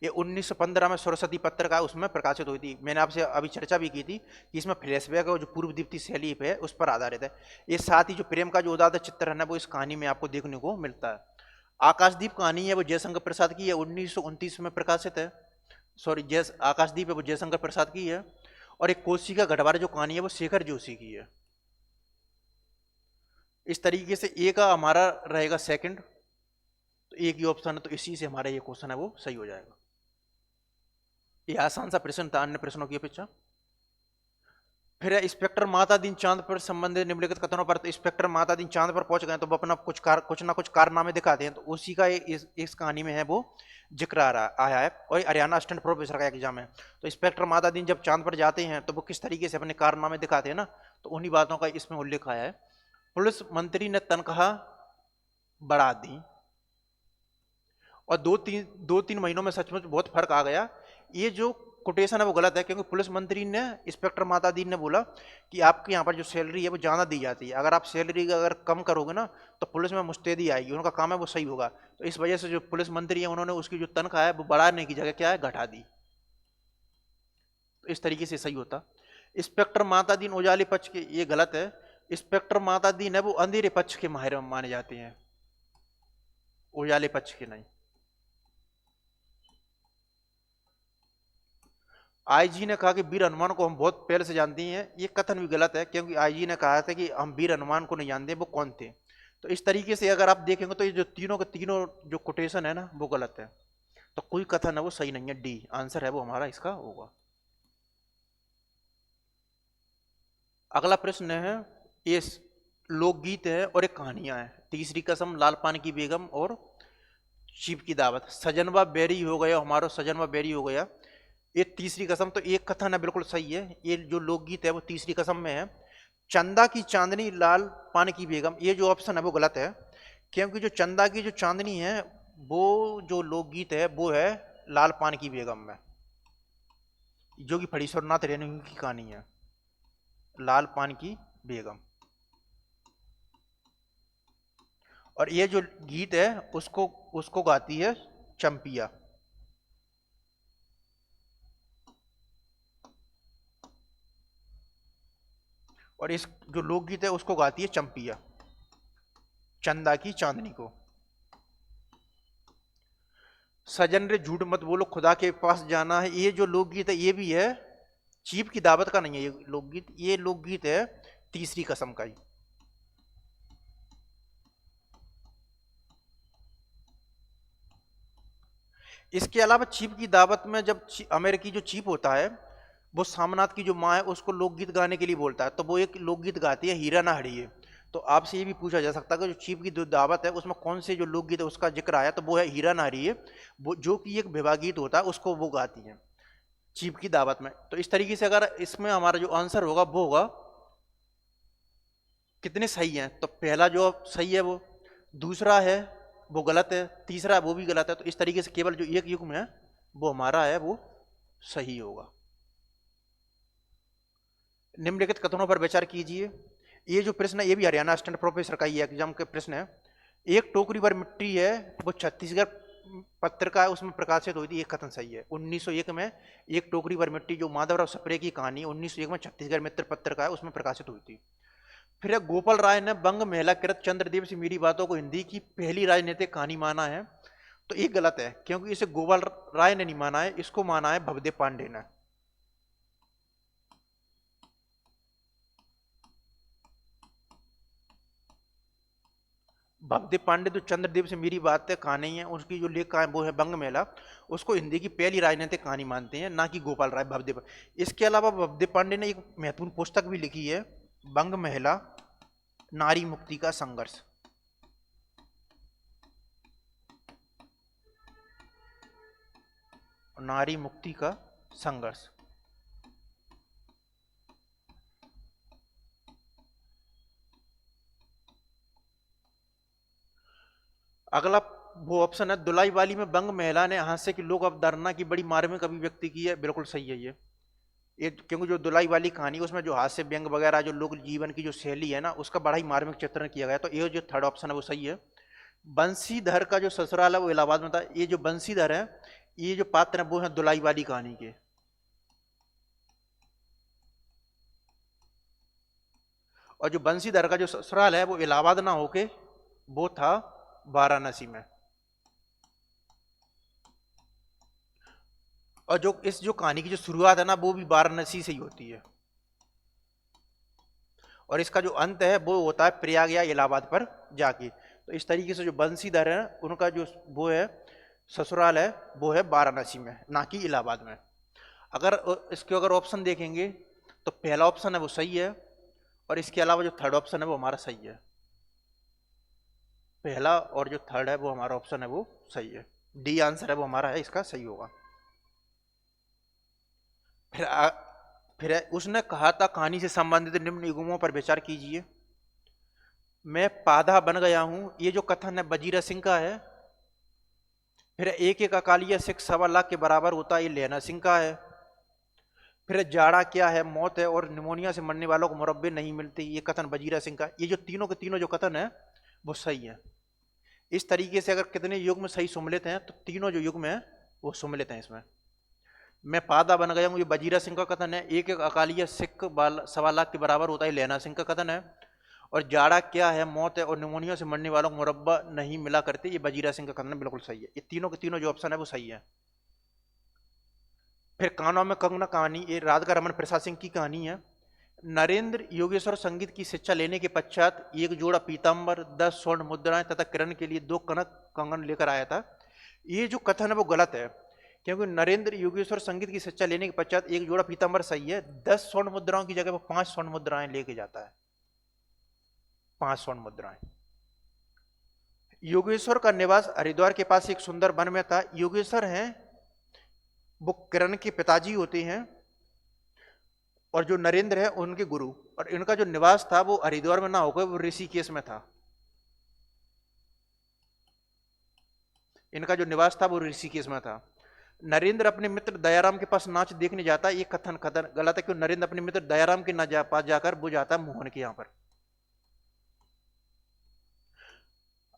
ये 1915 में सरस्वती पत्रिका उसमें प्रकाशित हुई थी। मैंने आपसे अभी चर्चा भी की थी कि इसमें फ्लैशबैक है जो पूर्व दीप्ति शैली है उस पर आधारित है। ये साथ ही जो प्रेम का जो उदात्त चित्रण है वो इस कहानी में आपको देखने को मिलता है। आकाशदीप कहानी है वो जयशंकर प्रसाद की है, 1929 में प्रकाशित है, सॉरी आकाशदीप है वो जयशंकर प्रसाद की है। और एक कोसी का गढ़वार जो कहानी है वो शेखर जोशी की है। इस तरीके से ए का हमारा रहेगा सेकंड, तो एक ही ऑप्शन है, तो इसी से हमारा ये क्वेश्चन है वो सही हो जाएगा। ये आसान सा प्रश्न था अन्य प्रश्नों की अपेक्षा। फिर इंस्पेक्टर माता दीन चांद पर संबंधित निम्नलिखित कथनों पर, तो इंस्पेक्टर माता दीन चांद पर पहुंच गए तो वो अपना कुछ ना कुछ कारनामे दिखाते हैं, तो उसी का इस कहानी में है वो जिक्र आया है, और हरियाणा असिस्टेंट प्रोफेसर का एग्जाम है। तो इंस्पेक्टर माता दीन जब चांद पर जाते हैं तो वो किस तरीके से अपने कारनामे दिखाते हैं ना, तो उन्हीं बातों का इसमें उल्लेख आया है। पुलिस मंत्री ने तनख्वाह बढ़ा दी, और दो तीन महीनों में सचमुच बहुत फर्क आ गया। ये जो कोटेशन है वो गलत है, क्योंकि पुलिस मंत्री ने इंस्पेक्टर माता दीन ने बोला कि आपके यहाँ पर जो सैलरी है वो ज़्यादा दी जाती है, अगर आप सैलरी अगर कम करोगे ना तो पुलिस में मुस्तैदी आएगी, उनका काम है वो सही होगा। तो इस वजह से जो पुलिस मंत्री है उन्होंने उसकी जो तनख्वाह है वो बढ़ाने की जगह क्या है, घटा दी। तो इस तरीके से सही होता। इंस्पेक्टर माता दीन उजाले पक्ष के, ये गलत है। इंस्पेक्टर माता दीन है वो अंधेरे पक्ष के माहिर माने जाते हैं, उजाले पक्ष के नहीं। आईजी ने कहा कि वीर हनुमान को हम बहुत पहले से जानते हैं, ये कथन भी गलत है, क्योंकि आईजी ने कहा था कि हम वीर हनुमान को नहीं जानते, वो कौन थे। तो इस तरीके से अगर आप देखेंगे तो ये जो तीनों के तीनों जो कोटेशन है ना वो गलत है, तो कोई कथन है वो सही नहीं है, डी आंसर है वो हमारा इसका होगा। अगला प्रश्न है, ये लोकगीत है और एक कहानियां है। तीसरी कसम, लाल पान की बेगम और चीप की दावत। सजनवा बेरी हो गया हमारा, सजनवा बेरी हो गया, ये तीसरी कसम। तो एक कथन है बिल्कुल सही है, ये जो लोकगीत है वो तीसरी कसम में है। चंदा की चांदनी लाल पान की बेगम, ये जो ऑप्शन है वो गलत है, क्योंकि जो चंदा की जो चांदनी है वो जो लोकगीत है वो है लाल पान की बेगम में, जो कि फणीश्वरनाथ रेणु की कहानी है, लाल पान की बेगम। और ये जो गीत है उसको गाती है चंपिया। और इस जो लोकगीत है उसको गाती है चंपिया, चंदा की चांदनी को। सजन रे झूठ मत बोलो खुदा के पास जाना है, ये जो लोकगीत है ये भी है, चीप की दावत का नहीं है ये लोकगीत, ये लोकगीत है तीसरी कसम का ही। इसके अलावा चीप की दावत में जब अमेरिकी जो चीप होता है वो सामनाथ की जो माँ है उसको लोकगीत गाने के लिए बोलता है, तो वो एक लोकगीत गाती है हीरा ना हड़िए। तो आपसे ये भी पूछा जा सकता है कि जो चीफ की जो दावत है उसमें कौन से जो लोकगीत है उसका जिक्र आया, तो वो है हीरा नारी है, वो जो कि एक विवाह गीत होता है उसको वो गाती है चीफ की दावत में। तो इस तरीके से अगर इसमें हमारा जो आंसर होगा वो होगा, कितने सही हैं, तो पहला जो सही है वो, दूसरा है वो गलत है, तीसरा वो भी गलत है। तो इस तरीके से केवल जो एक युग्म है वो हमारा है वो सही होगा। निम्नलिखित कथनों पर विचार कीजिए। ये जो प्रश्न है ये भी हरियाणा स्टैंड प्रोफेसर का ही एग्जाम के प्रश्न है। एक टोकरी भर मिट्टी है वो छत्तीसगढ़ पत्रिका है उसमें प्रकाशित हुई थी, ये कथन सही है। 1901 में एक टोकरी भर मिट्टी जो माधवराव सप्रे की कहानी 1901 में छत्तीसगढ़ मित्र पत्रिका है उसमें प्रकाशित हुई थी। फिर है गोपाल राय ने बंग महिला कृत चंद्रदेव से मेरी बातों को हिंदी की पहली राजनीतिक कहानी माना है, तो ये गलत है क्योंकि इसे गोपाल राय ने नहीं माना है, इसको माना है भवदेव पांडे ने। भवदेव पांडे जो चंद्रदेव से मेरी बातें कहानी है उसकी जो लेख है वो है बंग मेला, उसको हिंदी की पहली राजनीतिक कहानी मानते हैं, ना कि गोपाल राय भवदेव। इसके अलावा भवदेव पांडे ने एक महत्वपूर्ण पुस्तक भी लिखी है, बंग महिला नारी मुक्ति का संघर्ष। नारी मुक्ति का संघर्ष। अगला वो ऑप्शन है दुलाई वाली में बंग महिला ने हास्य की लोक अवधारणा की बड़ी मार्मिक अभिव्यक्ति की है, बिल्कुल सही है ये क्योंकि जो दुलाई वाली कहानी उसमें जो हास्य व्यंग वगैरह जो लोक जीवन की जो शैली है ना उसका बड़ा ही मार्मिक चित्रण किया गया, तो ये जो थर्ड ऑप्शन है वो सही है। बंसीधर का जो ससुराल है वो इलाहाबाद में था, ये जो बंसीधर है ये जो पात्र है वो है दुलाई वाली कहानी के। और जो बंसीधर का जो ससुराल है वो इलाहाबाद ना होके वो था वाराणसी में। और जो इस जो कहानी की जो शुरुआत है ना वो भी वाराणसी से ही होती है, और इसका जो अंत है वो होता है प्रयाग या इलाहाबाद पर जाके। तो इस तरीके से जो बंसीधर है उनका जो वो है ससुराल है वो है वाराणसी में, ना कि इलाहाबाद में। अगर इसके अगर ऑप्शन देखेंगे तो पहला ऑप्शन है वो सही है, और इसके अलावा जो थर्ड ऑप्शन है वो हमारा सही है। पहला और जो थर्ड है वो हमारा ऑप्शन है वो सही है, डी आंसर है वो हमारा है, इसका सही होगा। फिर फिर उसने कहा था कहानी से संबंधित निम्न युग्मों पर विचार कीजिए। मैं पाधा बन गया हूं, ये जो कथन है बजीरा सिंह का है। फिर एक एक अकालिया सिख 1.25 लाख के बराबर होता है, ये लहना सिंह का है। फिर जाड़ा क्या है मौत है और निमोनिया से मरने वालों को मुरब्बे नहीं मिलते, ये कथन बजीरा सिंह का। ये जो तीनों के तीनों जो कथन है वो सही है। इस तरीके से अगर कितने युग्म सही सुमिलित हैं तो तीनों जो युग्म है वो सुमिलित हैं इसमें। मैं पादा बन गया हूँ ये बजीरा सिंह का कथन है, एक एक अकालिया सिख 1.25 लाख के बराबर होता है लहना सिंह का कथन है। और जाड़ा क्या है मौत है और निमोनिया से मरने वालों को मुरब्बा नहीं मिला करते, ये बजीरा सिंह का कथन बिल्कुल सही है। ये तीनों के तीनों जो ऑप्शन है वो सही है। फिर कानों में कंगना कहानी, ये राधिका रमन प्रसाद सिंह की कहानी है। नरेंद्र योगेश्वर संगीत की शिक्षा लेने के पश्चात एक जोड़ा पीताम्बर 10 स्वर्ण मुद्राएं तथा किरण के लिए 2 कनक कंगन लेकर आया था, ये जो कथन है वो गलत है क्योंकि नरेंद्र योगेश्वर संगीत की शिक्षा लेने के पश्चात एक जोड़ा पीताम्बर सही है, 10 स्वर्ण मुद्राओं की जगह वो 5 स्वर्ण मुद्राएं लेके जाता है, 5 स्वर्ण मुद्राएं। योगेश्वर का निवास हरिद्वार के पास एक सुंदर वन में था। योगेश्वर हैं वो किरण के पिताजी होते हैं और जो नरेंद्र है उनके गुरु, और इनका जो निवास था वो हरिद्वार में ना होकर वो ऋषिकेश में था। इनका जो निवास था वो ऋषिकेश में था। नरेंद्र अपने मित्र दयाराम के पास नाच देखने जाता है, ये कथन कथन गलत है क्योंकि नरेंद्र अपने मित्र दयाराम के पास जाकर वो जाता है मोहन के यहां पर।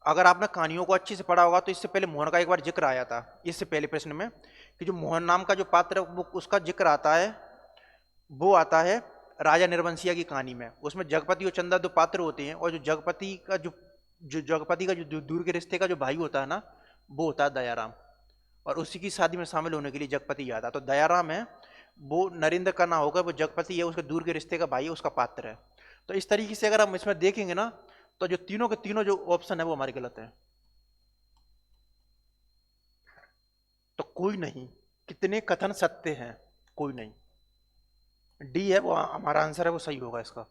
अगर आपने कहानियों को अच्छे से पढ़ा होगा तो इससे पहले मोहन का एक बार जिक्र आया था इससे पहले प्रश्न में, कि जो मोहन नाम का जो पात्र है वो उसका जिक्र आता है, वो आता है राजा निर्वंशिया की कहानी में। उसमें जगपति और चंदा दो पात्र होते हैं, और जो जगपति का जो जगपति का जो दूर के रिश्ते का जो भाई होता है ना वो होता है दयाराम, और उसी की शादी में शामिल होने के लिए जगपति आता है। तो दयाराम है वो नरेंद्र का ना होगा, वो जगपति है उसके दूर के रिश्ते का भाई है, उसका पात्र है। तो इस तरीके से अगर हम इसमें देखेंगे ना तो जो तीनों के तीनों जो ऑप्शन है वो हमारे गलत है। तो कोई नहीं, कितने कथन सत्य हैं, कोई नहीं, डी है वो हमारा आंसर है वो सही होगा इसका।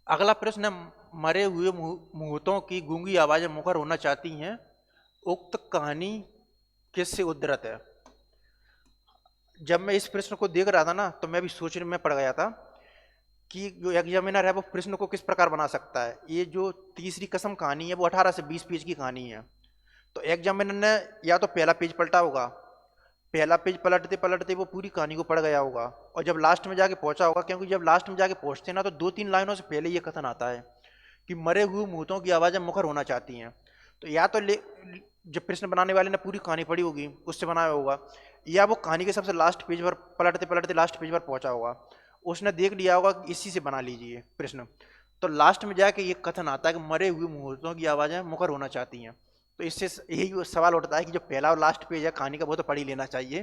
अगला प्रश्न है, मरे हुए मुहूर्तों की गूंगी आवाजें मुखर होना चाहती हैं, उक्त कहानी किससे उद्धृत है? जब मैं इस प्रश्न को देख रहा था ना, तो मैं भी सोचने में पड़ गया था कि जो एग्जामिनर है वो प्रश्न को किस प्रकार बना सकता है। ये जो तीसरी कसम कहानी है वो 18 से 20 पेज की कहानी है। तो एग्जामिनर ने या तो पहला पेज पलटा होगा, पहला पेज पलटते पलटते वो पूरी कहानी को पढ़ गया होगा, और जब लास्ट में जाके पहुंचा होगा, क्योंकि जब लास्ट में जाके पहुंचते हैं ना तो 2-3 लाइनों से पहले ये कथन आता है कि मरे हुए मुहूर्तों की आवाजें मुखर होना चाहती हैं। तो या तो जब प्रश्न बनाने वाले ने पूरी कहानी पढ़ी होगी उससे बनाया होगा, या वो कहानी के सबसे लास्ट पेज पर पलटते पलटते लास्ट पेज पर पहुंचा होगा, उसने देख लिया होगा कि इसी से बना लीजिए प्रश्न। तो लास्ट में जाके ये कथन आता है कि मरे हुए मुहूर्तों की आवाजें मुखर होना चाहती हैं। तो इससे यही सवाल उठता है कि जो पहला और लास्ट पेज है कहानी का वो तो पढ़ ही लेना चाहिए।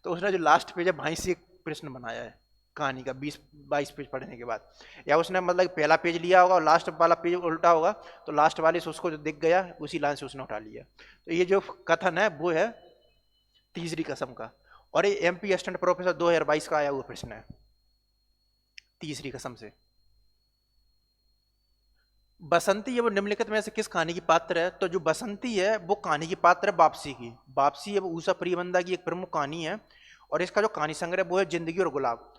तो उसने जो लास्ट पेज है वहीं से एक प्रश्न बनाया है कहानी का 20-22 पेज पढ़ने के बाद, या उसने मतलब पहला पेज लिया होगा और लास्ट वाला पेज उल्टा होगा, तो लास्ट वाले से उसको जो दिख गया उसी लाइन से उसने उठा लिया। तो ये जो कथन है वो है तीसरी कसम का, और ये एमपी असिस्टेंट प्रोफेसर 2022 का आया हुआ प्रश्न है तीसरी कसम से। बसंती है वो निम्नलिखित में से किस कहानी की पात्र है? तो जो बसंती है वो कहानी की पात्र है वापसी की। वापसी है वो ऊषा प्रियबंदा की एक प्रमुख कहानी है, और इसका जो कहानी संग्रह वो है जिंदगी और गुलाब।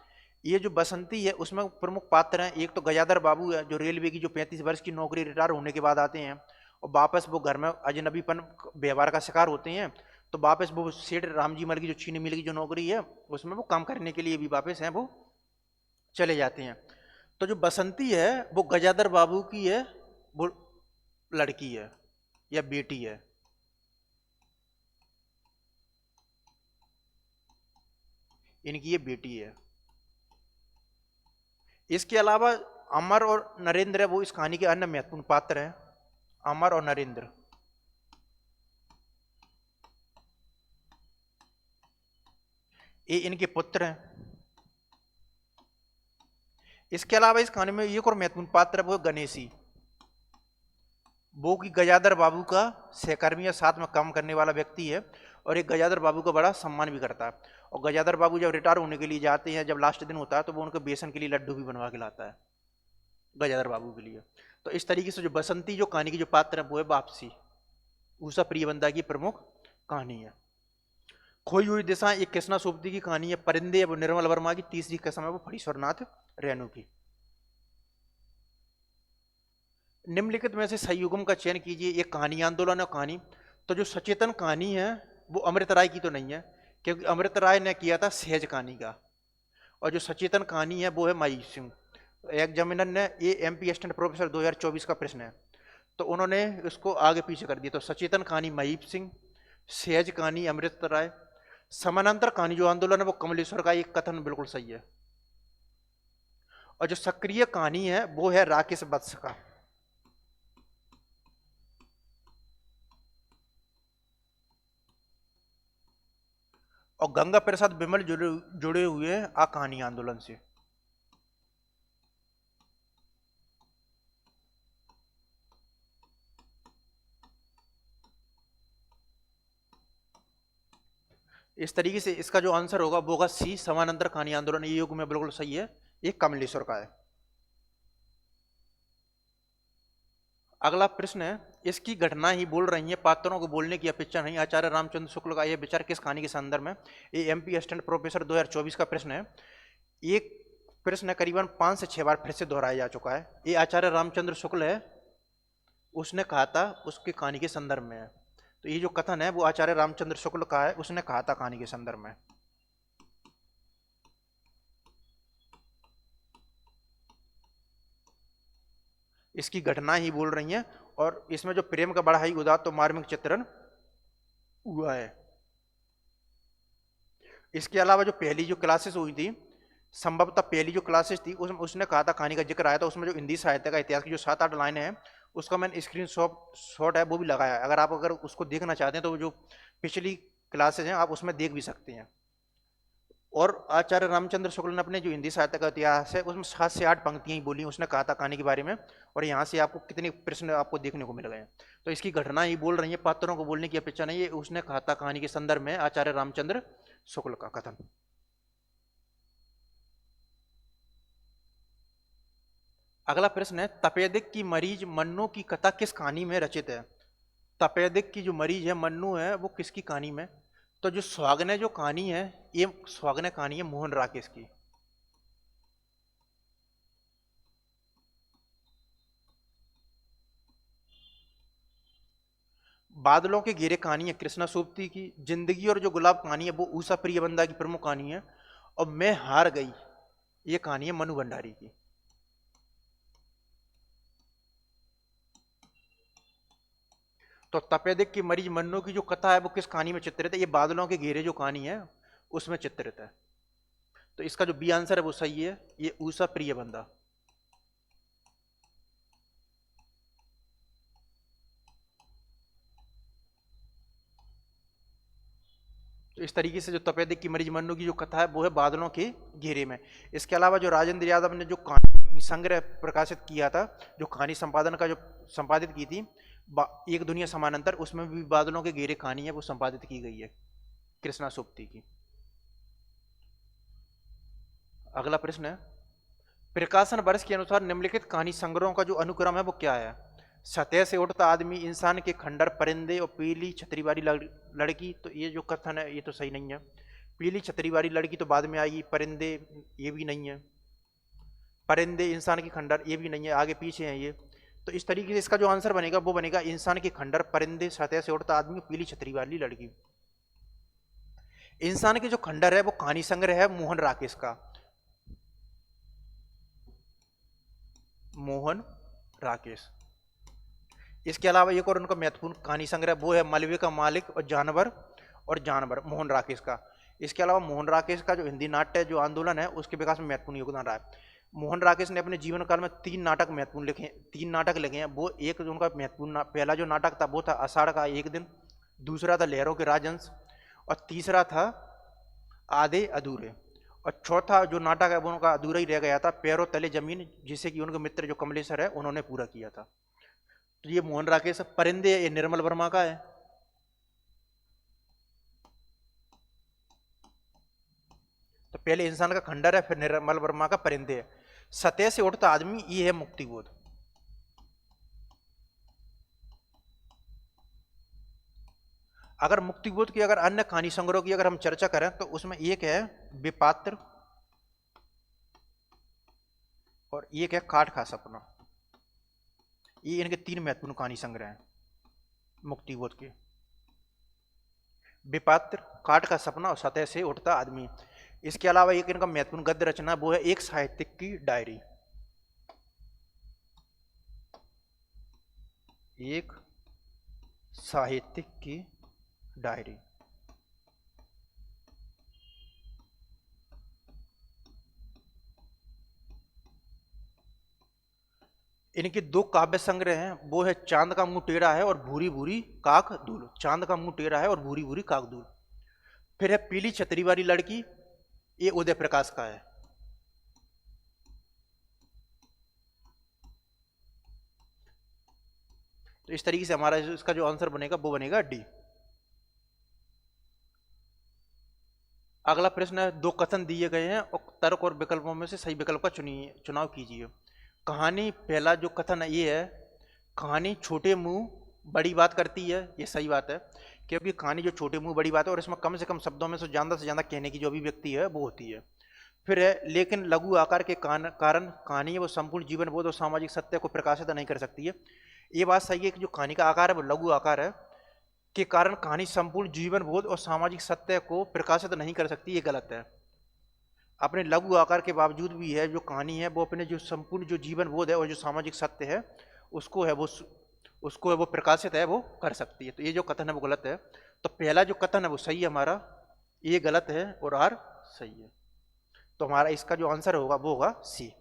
ये जो बसंती है उसमें प्रमुख पात्र हैं, एक तो गजाधर बाबू है जो रेलवे की जो 35 वर्ष की नौकरी रिटायर होने के बाद आते हैं, और वापस वो घर में अजनबीपन व्यवहार का शिकार होते हैं। तो वापस वो सेठ रामजी मल की जो चीनी मिल की जो नौकरी है उसमें वो काम करने के लिए भी वापस हैं वो चले जाते हैं। तो जो बसंती है वो गजाधर बाबू की है, वो लड़की है या बेटी है। इनकी ये बेटी है। इसके अलावा अमर और नरेंद्र है वो इस कहानी के अन्य महत्वपूर्ण पात्र हैं। अमर और नरेंद्र ये इनके पुत्र हैं। इसके अलावा इस कहानी में एक और महत्वपूर्ण पात्र है वो गणेशी, वो की गजाधर बाबू का सहकर्मी या साथ में काम करने वाला व्यक्ति है, और एक गजाधर बाबू का बड़ा सम्मान भी करता है। और गजाधर बाबू जब रिटायर होने के लिए जाते हैं, जब लास्ट दिन होता है, तो वो उनको बेसन के लिए लड्डू भी बनवा के लाता है गजाधर बाबू के लिए। तो इस तरीके से जो बसंती जो कहानी की जो पात्र है वो है वापसी, ऊषा प्रियबंदा की प्रमुख कहानी है। खोई हुई दिशा एक कृष्णा सोबती की कहानी है। परिंदे वो निर्मल वर्मा की। तीसरी कसम है वो फणीश्वर नाथ रेणु की। निम्नलिखित में से सही युग्म का चयन कीजिए। एक कहानी आंदोलन और कहानी। तो जो सचेतन कहानी है वो अमृत राय की तो नहीं है, क्योंकि अमृत राय ने किया था सहज कहानी का, और जो सचेतन कहानी है वो है माई सिंह। एग्जामिनर ने ये एमपी असिस्टेंट प्रोफेसर 2024 का प्रश्न है, तो उन्होंने इसको आगे पीछे कर दिया। तो सचेतन कहानी महीप सिंह, सहज कहानी अमृत राय, समानांतर कहानी जो आंदोलन है वो कमलेश्वर का। एक कथन बिल्कुल सही है। और जो सक्रिय कहानी है वो है राकेश वत्स का। और गंगा प्रसाद बिमल जुड़े हुए हैं आ कहानी आंदोलन से। इस तरीके से इसका जो आंसर होगा वो होगा सी, समानांतर कहानी आंदोलन। ये युग में बिल्कुल सही है, ये कमलेश्वर का है। अगला प्रश्न है, इसकी घटना ही बोल रही है, पात्रों को बोलने की अपेक्षा नहीं। आचार्य रामचंद्र शुक्ल का यह विचार किस कहानी के संदर्भ में? ये एमपी असिस्टेंट प्रोफेसर 2024 का प्रश्न है। एक प्रश्न करीबन 5 से 6 बार फिर से दोहराया जा चुका है। ये आचार्य रामचंद्र शुक्ल है, उसने कहा था, उसकी कहानी के संदर्भ में है। तो ये जो कथन है वो आचार्य रामचंद्र शुक्ल का है, उसने कहा था कहानी के संदर्भ में। इसकी घटना ही बोल रही है, और इसमें जो प्रेम का बड़ा ही उदात्त तो मार्मिक चित्रण हुआ है। इसके अलावा जो पहली जो क्लासेस हुई थी, संभवतः पहली जो क्लासेस थी उसमें उसने कहा था कहानी का जिक्र आया था, उसमें जो हिंदी साहित्य का इतिहास की जो 7-8 लाइनें हैं उसका मैंने स्क्रीन शॉट है वो भी लगाया है। अगर उसको देखना चाहते हैं तो वो जो पिछली क्लासेज हैं आप उसमें देख भी सकते हैं। और आचार्य रामचंद्र शुक्ल ने अपने जो हिंदी साहित्य का इतिहास है उसमें 7 से 8 पंक्तियां ही बोली, उसने कहा था कहानी के बारे में, और यहाँ से आपको कितने प्रश्न आपको देखने को मिल गए। तो इसकी घटना ही बोल रही है, पात्रों को बोलने की अपेक्षा नहीं है, उसने कहा था कहानी के संदर्भ में आचार्य रामचंद्र शुक्ल का कथन। अगला प्रश्न है, तपेदिक की मरीज मन्नू की कथा किस कहानी में रचित है? तपेदिक की जो मरीज है मन्नू है वो किसकी कहानी में? तो जो सुहागने जो कहानी है, ये सुहागने कहानी है मोहन राकेश की। बादलों के घेरे कहानी है कृष्णा सोबती की। जिंदगी और जो गुलाब कहानी है वो ऊषा प्रियबंदा की प्रमुख कहानी है। और मैं हार गई ये कहानी है मनु भंडारी की। तो तपेदिक की मरीज मन्नू की जो कथा है वो किस कहानी में चित्रित है? ये बादलों के घेरे जो कहानी है उसमें चित्रित है। तो इसका जो बी आंसर है वो सही है, ये ऊषा प्रियबंदा। तो इस तरीके से जो तपेदिक की मरीज मन्नू की जो कथा है वो है बादलों के घेरे में। इसके अलावा जो राजेंद्र यादव ने जो कहानी संग्रह प्रकाशित किया था, जो कहानी संपादन का जो संपादित की थी एक दुनिया समानांतर, उसमें भी बादलों के घेरे कहानी है वो संपादित की गई है कृष्णा सोबती की। अगला प्रश्न है, प्रकाशन वर्ष के अनुसार निम्नलिखित कहानी संग्रहों का जो अनुक्रम है वो क्या है? सतह से उठता आदमी, इंसान के खंडर, परिंदे और पीली छतरी वाली लड़की। तो ये जो कथन है ये तो सही नहीं है। पीली छतरी वाली लड़की तो बाद में आएगी, परिंदे ये भी नहीं है, परिंदे इंसान के खंडर ये भी नहीं है, आगे पीछे हैं ये। तो इस तरीके से इसका जो आंसर बनेगा वो बनेगा इंसान के खंडर, परिंदे, सतह से उठता आदमी, पीली छतरी वाली लड़की। इंसान के जो खंडर है वो कहानी संग्रह है मोहन राकेश का। मोहन राकेश। इसके अलावा एक और उनका महत्वपूर्ण कहानी संग्रह वो है मलबे का मालिक और जानवर मोहन राकेश का। इसके अलावा मोहन राकेश का जो हिंदी नाट्य जो आंदोलन है उसके विकास में महत्वपूर्ण योगदान रहा है। मोहन राकेश ने अपने जीवन काल में 3 नाटक महत्वपूर्ण लिखे, 3 नाटक लिखे हैं। वो एक उनका महत्वपूर्ण पहला जो नाटक था वो था आषाढ़ का एक दिन, दूसरा था लहरों के राजहंस, और तीसरा था आधे अधूरे, और चौथा जो नाटक है वो उनका अधूरा ही रह गया था, पैरों तले जमीन, जिसे कि उनके मित्र जो कमलेश्वर है उन्होंने पूरा किया था। तो ये मोहन राकेश। परिंदे ये निर्मल वर्मा का है। तो पहले इंसान का खंडर है, फिर निर्मल वर्मा का परिंदे है। सतह से उठता आदमी ये है मुक्तिबोध। अगर मुक्तिबोध की अगर अन्य कहानी संग्रह की अगर हम चर्चा करें तो उसमें एक है विपात्र और एक है काठ का सपना। ये इनके 3 महत्वपूर्ण कहानी संग्रह हैं मुक्तिबोध के। विपात्र, काठ का सपना और सतह से उठता आदमी। इसके अलावा एक इनका महत्वपूर्ण गद्य रचना वो है एक साहित्यिक की डायरी। एक साहित्यिक की डायरी। इनके 2 काव्य संग्रह हैं वो है चांद का मुंह टेढ़ा है और भूरी भूरी काक दूल। चांद का मुंह टेढ़ा है और भूरी भूरी काक दूल। फिर है पीली छतरी वाली लड़की, ये उदय प्रकाश का है। तो इस तरीके से हमारा इसका जो आंसर बनेगा वो बनेगा डी। अगला प्रश्न है, 2 कथन दिए गए हैं और तर्क और विकल्पों में से सही विकल्प का चुनाव कीजिए। कहानी पहला जो कथन है ये है, कहानी छोटे मुंह बड़ी बात करती है। ये सही बात है, क्योंकि कहानी जो छोटे मुंह बड़ी बात है और इसमें कम से कम शब्दों में से ज्यादा कहने की जो अभिव्यक्ति है वो होती है। फिर है, लेकिन लघु आकार के कारण कहानी है वो संपूर्ण जीवन बोध और सामाजिक सत्य को प्रकाशित नहीं कर सकती है। ये बात सही है कि जो कहानी का आकार है वो लघु आकार है के कारण कहानी संपूर्ण जीवन बोध और सामाजिक सत्य को प्रकाशित नहीं कर सकती, ये गलत है। अपने लघु आकार के बावजूद भी है जो कहानी है वो अपने जो संपूर्ण जो जीवन बोध है और जो सामाजिक सत्य है उसको है वो प्रकाशित है वो कर सकती है। तो ये जो कथन है वो गलत है। तो पहला जो कथन है वो सही है हमारा, ये गलत है और आर सही है। तो हमारा इसका जो आंसर होगा वो होगा सी।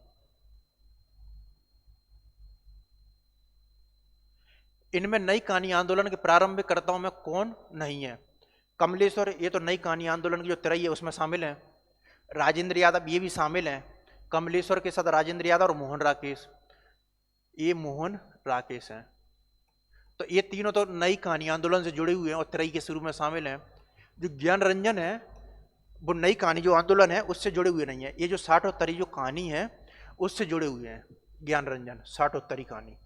इनमें नई कहानी आंदोलन के प्रारंभिक कर्ताओं में कौन नहीं है? कमलेश्वर ये तो नई कहानी आंदोलन की जो तिरई है उसमें शामिल है। राजेंद्र यादव ये भी शामिल हैं। कमलेश्वर के साथ राजेंद्र यादव और मोहन राकेश, ये मोहन राकेश हैं। तो ये तीनों तो नई कहानी आंदोलन से जुड़े हुए हैं और तिरई के शुरू में शामिल हैं। जो ज्ञान रंजन है वो नई कहानी जो आंदोलन है उससे जुड़े हुए नहीं है। ये जो 60 और तरी जो कहानी है उससे जुड़े हुए हैं। ज्ञान रंजन साठोत्तरी कहानी,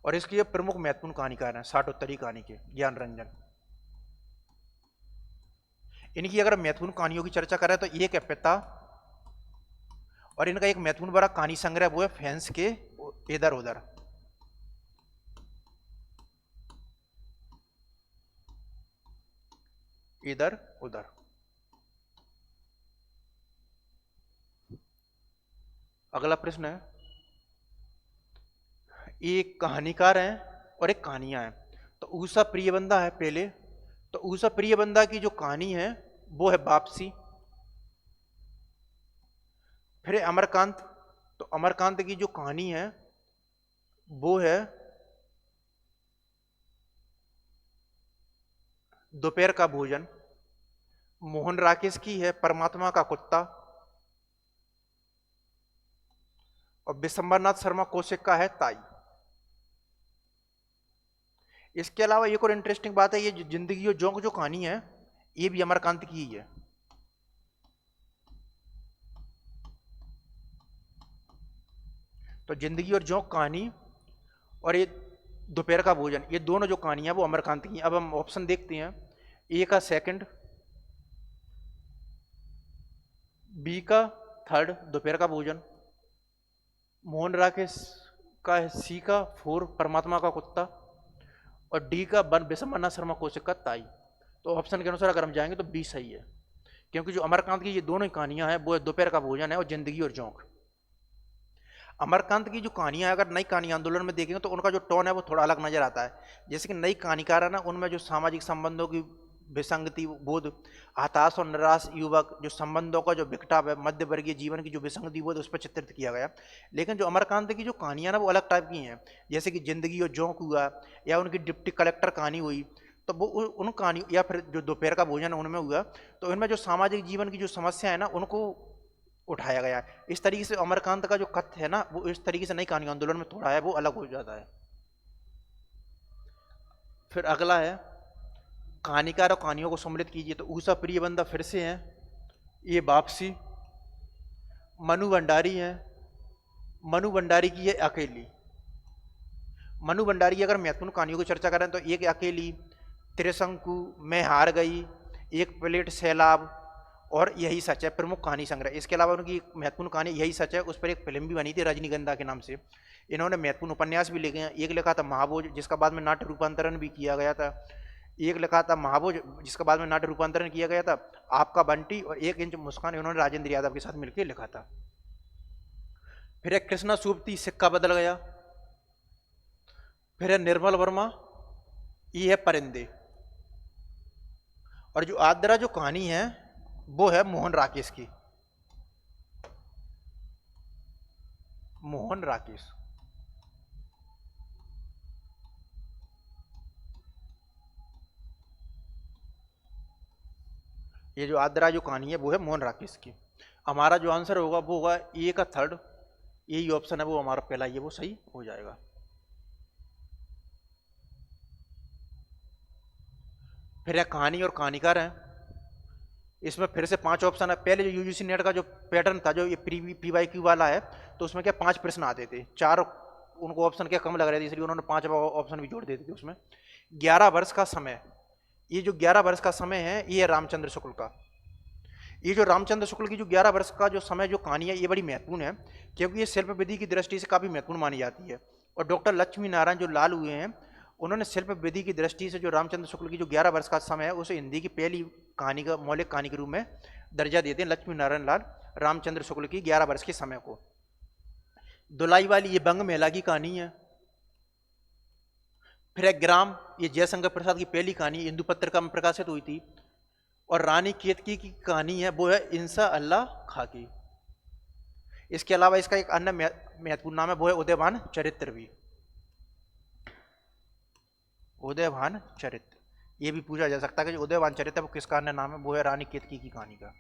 और इसकी ये प्रमुख महत्वपूर्ण कहानीकार हैं साठोत्तरी कहानी के ज्ञान रंजन। इनकी अगर महत्वपूर्ण कहानियों की चर्चा करें तो एक है पिता, और इनका एक महत्वपूर्ण बड़ा कहानी संग्रह वो है फैंस के इधर उधर। इधर उधर। अगला प्रश्न है, एक कहानीकार है और एक कहानियां हैं। तो ऊषा प्रियबंदा है पहले, तो ऊषा प्रियबंदा की जो कहानी है वो है वापसी। फिर है अमरकांत, तो अमरकांत की जो कहानी है वो है दोपहर का भोजन। मोहन राकेश की है परमात्मा का कुत्ता, और विशंबरनाथ शर्मा कौशिक का है ताई। इसके अलावा एक और इंटरेस्टिंग बात है, ये जिंदगी और जोंक जो कहानी है ये भी अमरकांत की ही है। तो जिंदगी और जोंक कहानी और ये दोपहर का भोजन, ये दोनों जो कहानियां वो अमरकांत की हैं। अब हम ऑप्शन देखते हैं, ए का सेकंड, बी का थर्ड दोपहर का भोजन, मोहन राकेश का है सी का फोर परमात्मा का कुत्ता, और डी का वन विशंबरनाथ शर्मा कौशिक का ताई। तो ऑप्शन के अनुसार अगर हम जाएंगे तो बी सही है, क्योंकि जो अमरकांत की ये दोनों ही कहानियां हैं वो है दोपहर का भोजन है और जिंदगी और जोंक। अमरकांत की जो कहानियां अगर नई कहानी आंदोलन में देखेंगे तो उनका जो टोन है वो थोड़ा अलग नजर आता है। जैसे कि नई कहानीकार है ना, उनमें जो सामाजिक संबंधों की विसंगति बोध, हताश और निराश युवक, जो संबंधों का जो बिखटाव है, मध्य वर्गीय जीवन की जो विसंगति बोध, उस पर चित्रित किया गया। लेकिन जो अमरकांत की जो कहानियां ना वो अलग टाइप की हैं। जैसे कि जिंदगी और जोंक हुआ, या उनकी डिप्टी कलेक्टर कहानी हुई, तो वो उन कहानी, या फिर जो दोपहर का भोजन उनमें हुआ, तो इनमें जो सामाजिक जीवन की जो समस्या है ना उनको उठाया गया है। इस तरीके से अमरकांत का जो कथ्य है ना वो इस तरीके से नई कहानी आंदोलन में थोड़ा है वो अलग हो जाता है। फिर अगला है, कहानीकार और कहानियों को सम्मिलित कीजिए। तो ऊषा प्रियबंदा फिर से है, ये वापसी। मनु भंडारी है, मनु भंडारी की है अकेली। मनु भंडारी की अगर महत्वपूर्ण कहानियों की चर्चा करें तो एक अकेली, त्रिशंकु, मैं हार गई, एक प्लेट सैलाब, और यही सच है प्रमुख कहानी संग्रह। इसके अलावा उनकी एक महत्वपूर्ण कहानी यही सच है, उस पर एक फिल्म भी बनी थी रजनीगंधा के नाम से। इन्होंने महत्वपूर्ण उपन्यास भी लिखे हैं। एक लिखा था महाभोज, जिसका बाद में नाट्य रूपांतरण भी किया गया था। एक लिखा था महाभोज, जिसका बाद में नाट्य रूपांतरण किया गया था आपका बंटी, और एक इंच मुस्कान इन्होंने राजेंद्र यादव के साथ मिलकर लिखा था। फिर एक कृष्णा सूपती, सिक्का बदल गया। फिर है निर्मल वर्मा, ये है परिंदे। और जो आद्रा जो कहानी है वो है मोहन राकेश की, मोहन राकेश। ये जो आद्रा जो कहानी है वो है मोहन राकेश की। हमारा जो आंसर होगा वो होगा ए का थर्ड, यही ऑप्शन है वो हमारा पहला, ये वो सही हो जाएगा। फिर है कहानी और कहानीकार है, इसमें फिर से 5 ऑप्शन है। पहले जो यूजीसी नेट का जो पैटर्न था, जो ये PYQ वाला है, तो उसमें क्या 5 प्रश्न आते थे, 4 उनको ऑप्शन क्या कम लग रहे थे, इसलिए उन्होंने 5 ऑप्शन भी जोड़ देते थे उसमें। 11 वर्ष का समय, ये जो 11 वर्ष का समय है ये है रामचंद्र शुक्ल का। ये जो रामचंद्र शुक्ल की जो 11 वर्ष का जो समय जो कहानी है ये बड़ी महत्वपूर्ण है, क्योंकि ये शिल्प विधि की दृष्टि से काफ़ी महत्वपूर्ण मानी जाती है। और डॉक्टर लक्ष्मी नारायण जो लाल हुए हैं, उन्होंने शिल्प विधि की दृष्टि से जो रामचंद्र शुक्ल की जो 11 वर्ष का समय है उसे हिंदी की पहली कहानी का मौलिक कहानी के रूप में दर्जा देते हैं लक्ष्मी नारायण लाल रामचंद्र शुक्ल की 11 वर्ष के समय को। दुलाई वाली ये बंग मेला की कहानी है। फिर एक ग्राम, ये जयशंकर प्रसाद की पहली कहानी इंदु पत्रिका में प्रकाशित हुई थी। और रानी केतकी की कहानी है वो है इंसा अल्लाह खा की। इसके अलावा इसका एक अन्य महत्वपूर्ण नाम है वो है उदयभान चरित्र भी, उदयभान चरित्र। ये भी पूछा जा सकता है कि जो उदयभान चरित्र वो किसका अन्य नाम है, वो है रानी केतकी की कहानी का।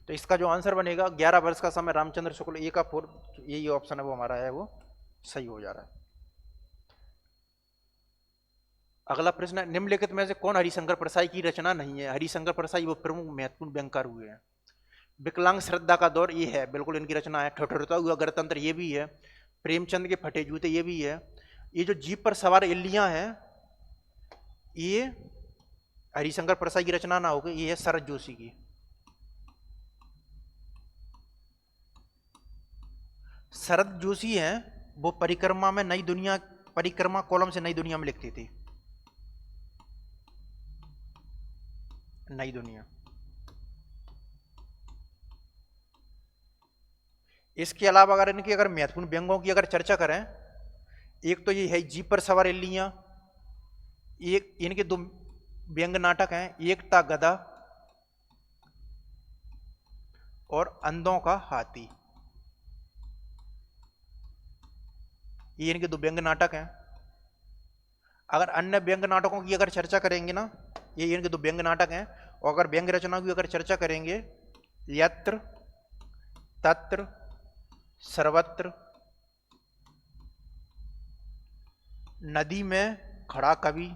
तो इसका जो आंसर बनेगा 11 वर्ष का समय रामचंद्र शुक्ल, ए का 4, यही ऑप्शन है वो हमारा है वो सही हो जा रहा है। अगला प्रश्न है, निम्नलिखित में से कौन हरिशंकर परसाई की रचना नहीं है। हरिशंकर परसाई वो प्रमुख महत्वपूर्ण व्यंगकार हुए हैं। विकलांग श्रद्धा का दौर ये है, बिल्कुल इनकी रचना है। ठठुरता हुआ गणतंत्र ये भी है। प्रेमचंद के फटे जूते ये भी है। ये जो जीप पर सवार इल्लियां हैं ये हरिशंकर प्रसाद की रचना ना होगी, ये है शरद जोशी की। शरद जोशी हैं वो परिक्रमा में नई दुनिया, परिक्रमा कॉलम से नई दुनिया में लिखती थी, नई दुनिया। इसके अलावा अगर इनकी अगर महत्वपूर्ण व्यंगों की अगर चर्चा करें, एक तो ये है जीप पर सवार इल्लियां, एक इनके दो व्यंग नाटक हैं, एक था गधा और अंधों का हाथी। ये इनके दो व्यंग नाटक हैं। अगर अन्य व्यंग नाटकों की अगर चर्चा करेंगे ना, ये इनके दो व्यंग नाटक हैं। और अगर व्यंग रचनाओं की अगर चर्चा करेंगे, यत्र, तत्र, सर्वत्र, नदी में खड़ा कवि,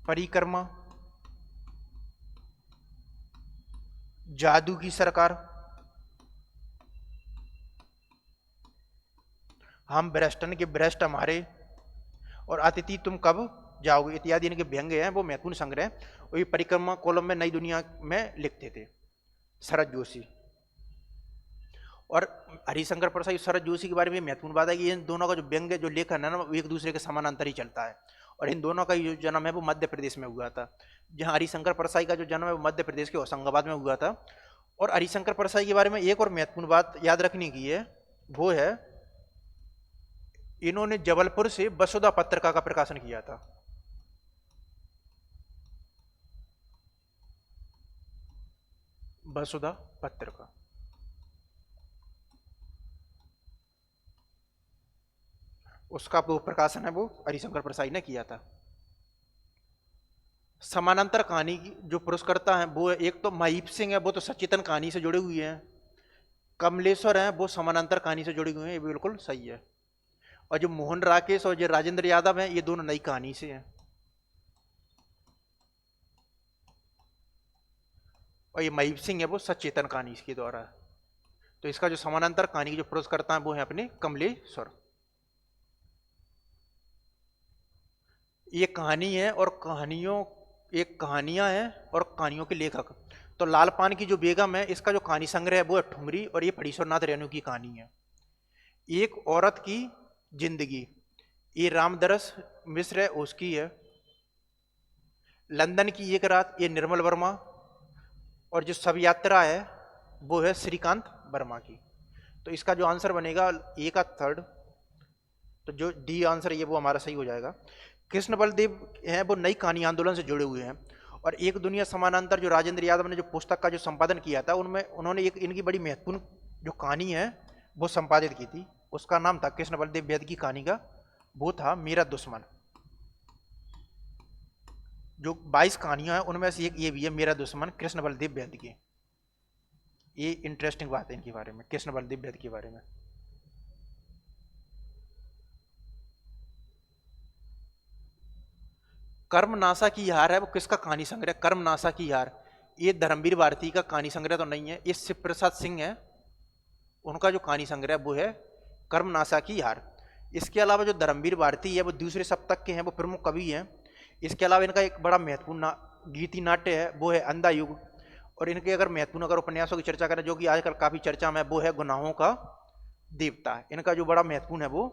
परिक्रमा, जादू की सरकार, हम भ्रष्टन के भ्रष्ट हमारे, और अतिथि तुम कब जाओगे इत्यादि इनके व्यंग हैं, वो महत्वपूर्ण संग्रह वही परिक्रमा कॉलम में नई दुनिया में लिखते थे शरद जोशी। और हरिशंकर प्रसाद शरद जोशी के बारे में महत्वपूर्ण बात है कि इन दोनों का जो व्यंग जो लेखन है ना वो एक दूसरे के समानांतर ही चलता है। और इन दोनों का जो जन्म है वो मध्य प्रदेश में हुआ था। जहाँ हरिशंकर प्रसाद का जो जन्म है वो मध्य प्रदेश के होशंगाबाद में हुआ था। और हरिशंकर प्रसाद के बारे में एक और महत्वपूर्ण बात याद रखने की है, वो है इन्होंने जबलपुर से वसुधा पत्रिका का प्रकाशन किया था। वसुधा पत्रिका, उसका वो प्रकाशन है वो हरिशंकर प्रसाद ने किया था। समानांतर कहानी की जो पुरस्कर्ता हैं वो एक तो महीप सिंह है, वो तो सचेतन कहानी से जुड़े हुए हैं। कमलेश्वर हैं वो समानांतर कहानी से जुड़े हुए हैं, ये बिल्कुल सही है। और जो मोहन राकेश और जो राजेंद्र यादव हैं ये दोनों नई कहानी से हैं। और ये महीप सिंह है वो सचेतन कहानी के द्वारा। तो इसका जो समानांतर कहानी के जो पुरस्कर्ता हैं वो है अपने कमलेश्वर। ये कहानी है और कहानियों, एक कहानियां हैं और कहानियों के लेखक। तो लाल पान की जो बेगम है इसका जो कहानी संग्रह है वो है ठुमरी, और ये फणीश्वरनाथ रेणु की कहानी है। एक औरत की जिंदगी, ये रामदरस मिश्र है उसकी है। लंदन की एक रात, ये निर्मल वर्मा। और जो सब यात्रा है वो है श्रीकांत वर्मा की। तो इसका जो आंसर बनेगा ए का थर्ड, तो जो डी आंसर ये वो हमारा सही हो जाएगा। कृष्ण बलदेव हैं वो नई कहानी आंदोलन से जुड़े हुए हैं। और एक दुनिया समानांतर जो राजेंद्र यादव ने जो पुस्तक का जो संपादन किया था उनमें उन्होंने एक इनकी बड़ी महत्वपूर्ण जो कहानी है वो संपादित की थी। उसका नाम था कृष्ण बलदेव वैद्य की कहानी का, वो था मेरा दुश्मन। जो 22 कहानियां हैं उनमें से एक ये भी है मेरा दुश्मन कृष्ण बलदेव वैद्य की। ये इंटरेस्टिंग बात है इनके बारे में, कृष्ण बलदेव वैद्य के बारे में। कर्मनाशा की हार है वो किसका कहानी संग्रह? कर्मनाशा की हार ये धर्मवीर भारती का कहानी संग्रह तो नहीं है, ये शिव प्रसाद सिंह है, उनका जो कहानी संग्रह वो है कर्मनाशा की हार। इसके अलावा जो धर्मवीर भारती है वो दूसरे सप्तक के हैं, वो प्रमुख कवि हैं। इसके अलावा इनका एक बड़ा महत्वपूर्ण गीति नाट्य है वो है अंधा युग। और इनके अगर महत्वपूर्ण अगर उपन्यासों की चर्चा करें जो कि आजकल काफी चर्चा में, वो है गुनाहों का देवता। इनका जो बड़ा महत्वपूर्ण है वो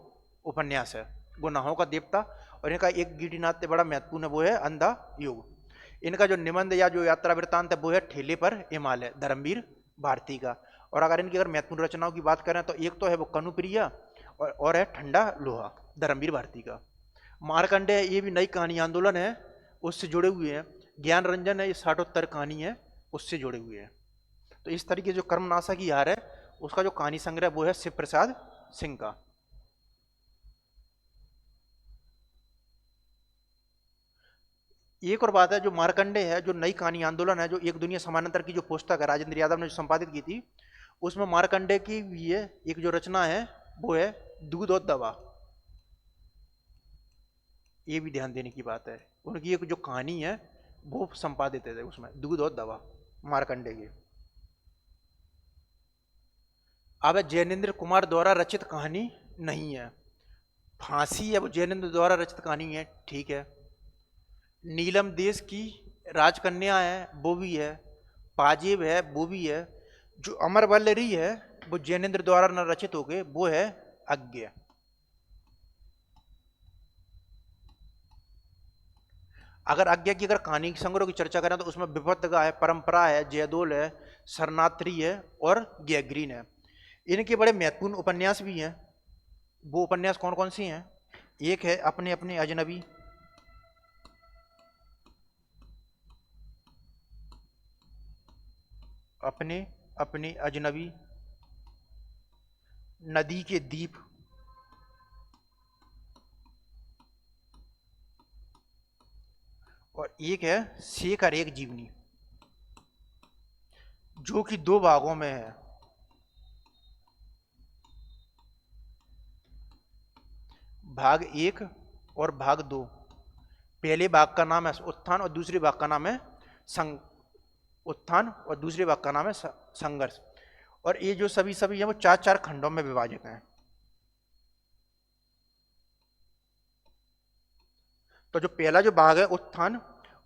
उपन्यास है गुनाहों का देवता। और इनका एक गीति नाट्य बड़ा महत्वपूर्ण है वो है अंधा युग। इनका जो निबंध या जो यात्रा वृत्तांत है वो है ठेले पर हिमालय, धर्मवीर भारती का। और अगर इनकी अगर महत्वपूर्ण रचनाओं की बात करें तो एक तो है वो कनुप्रिया और है ठंडा लोहा, धर्मवीर भारती का। मारकंडे ये भी नई कहानी आंदोलन है उससे जुड़े हुए हैं। ज्ञान रंजन है ये साठोत्तर कहानी है उससे जुड़े हुए हैं। तो इस तरीके जो कर्मनाशा की हार है उसका जो कहानी संग्रह वो है शिव प्रसाद सिंह का। एक और बात है जो मारकंडे है जो नई कहानी आंदोलन है, जो एक दुनिया समानांतर की जो पुस्तक है राजेंद्र यादव ने जो संपादित की थी, उसमें मारकंडे की भी है एक जो रचना है वो है दूध और दवा। ये भी ध्यान देने की बात है। उनकी एक जो कहानी है वो संपादित है उसमें, दूध और दवा, मार्कंडे की। अब जैनेन्द्र कुमार द्वारा रचित कहानी नहीं है। फांसी है वो जैनेन्द्र द्वारा रचित कहानी है, ठीक है। नीलम देश की राजकन्या है वो भी है, पाजेब है वो भी है। जो अमर वल्लरी है वो जैनेन्द्र द्वारा न रचित हो गए, वो है अज्ञा। अगर आज्ञा की अगर कहानी संग्रह की चर्चा करें तो उसमें विपत्तगा है, परंपरा है, जयदोल है, शरणार्थी है और गैग्रीन है। इनके बड़े महत्वपूर्ण उपन्यास भी हैं। वो उपन्यास कौन कौन से हैं? एक है अपने अपने अजनबी, अपने अपने अजनबी, नदी के दीप, और एक है शेख और एक जीवनी, जो कि 2 भागों में है। भाग 1 और भाग 2। पहले भाग का नाम है उत्थान और दूसरे भाग का नाम है उत्थान और दूसरे भाग का नाम है संघर्ष। और ये जो सभी सभी है वो 4-4 खंडों में विभाजित हैं। तो जो पहला जो भाग है उत्थान,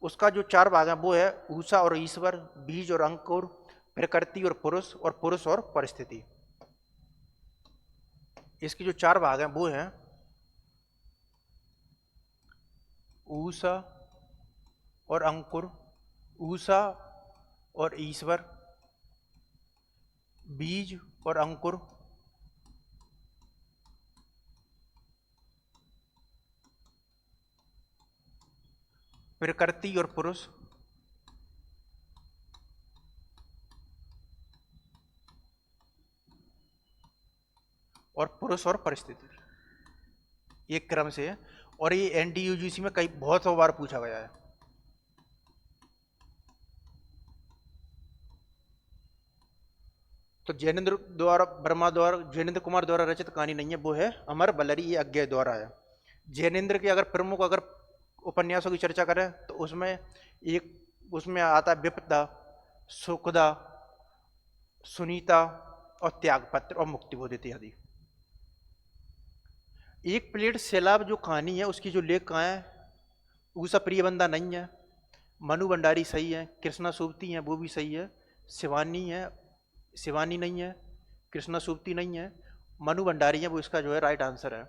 उसका जो 4 भाग है वो है ऊषा और ईश्वर, बीज और अंकुर, प्रकृति और पुरुष और परिस्थिति। इसके जो 4 भाग हैं वो हैं ऊषा और अंकुर, ऊषा और ईश्वर, बीज और अंकुर, प्रकृति और पुरुष, और पुरुष और परिस्थिति। एक क्रम से है और ये एनटीयूजीसी में कई बहुत बार पूछा गया है। तो जैनेन्द्र द्वारा वर्मा द्वारा जैनेन्द्र कुमार द्वारा रचित कहानी नहीं है, वो है अमर वल्लरी, ये अज्ञा द्वारा है। जैनेन्द्र के अगर प्रमुख अगर उपन्यासों की चर्चा करें तो उसमें आता है विपदा, सुखदा, सुनीता और त्यागपत्र और मुक्तिबोध इत्यादि। एक प्लेट सैलाब जो कहानी है उसकी जो लेखक है उषा प्रियबंदा नहीं है, मनु भंडारी सही है, कृष्णा सुप्ती है वो भी सही है, शिवानी है, शिवानी नहीं है, कृष्णा सुप्ती नहीं है, मनु भंडारी है, वो इसका जो है राइट आंसर है।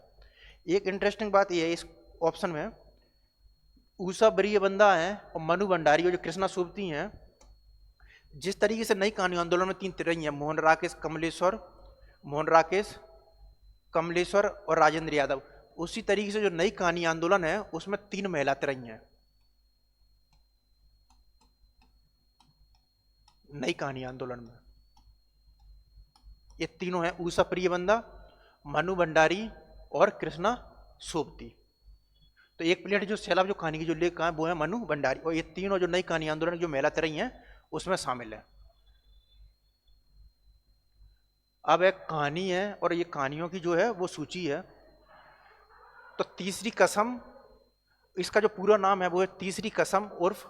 एक इंटरेस्टिंग बात यह है इस ऑप्शन में, उषा प्रियबंदा है और मनु भंडारी और जो कृष्णा सुप्ती हैं, जिस तरीके से नई कहानी आंदोलन में 3 रही हैं, मोहन राकेश कमलेश्वर और राजेंद्र यादव, उसी तरीके से जो नई कहानी आंदोलन है उसमें 3 महिला रही हैं नई कहानी आंदोलन में। ये तीनों हैं उषा प्रियबंदा, मनु भंडारी और कृष्णा सोबती। तो एक प्लेट जो सैलाब जो कहानी की जो लेखक है वो है मनु भंडारी, और ये तीनों जो नई कहानी आंदोलन की जो महिला रही हैं उसमें शामिल है। अब एक कहानी है और ये कहानियों की जो है वो सूची है। तो तीसरी कसम, इसका जो पूरा नाम है वो है तीसरी कसम उर्फ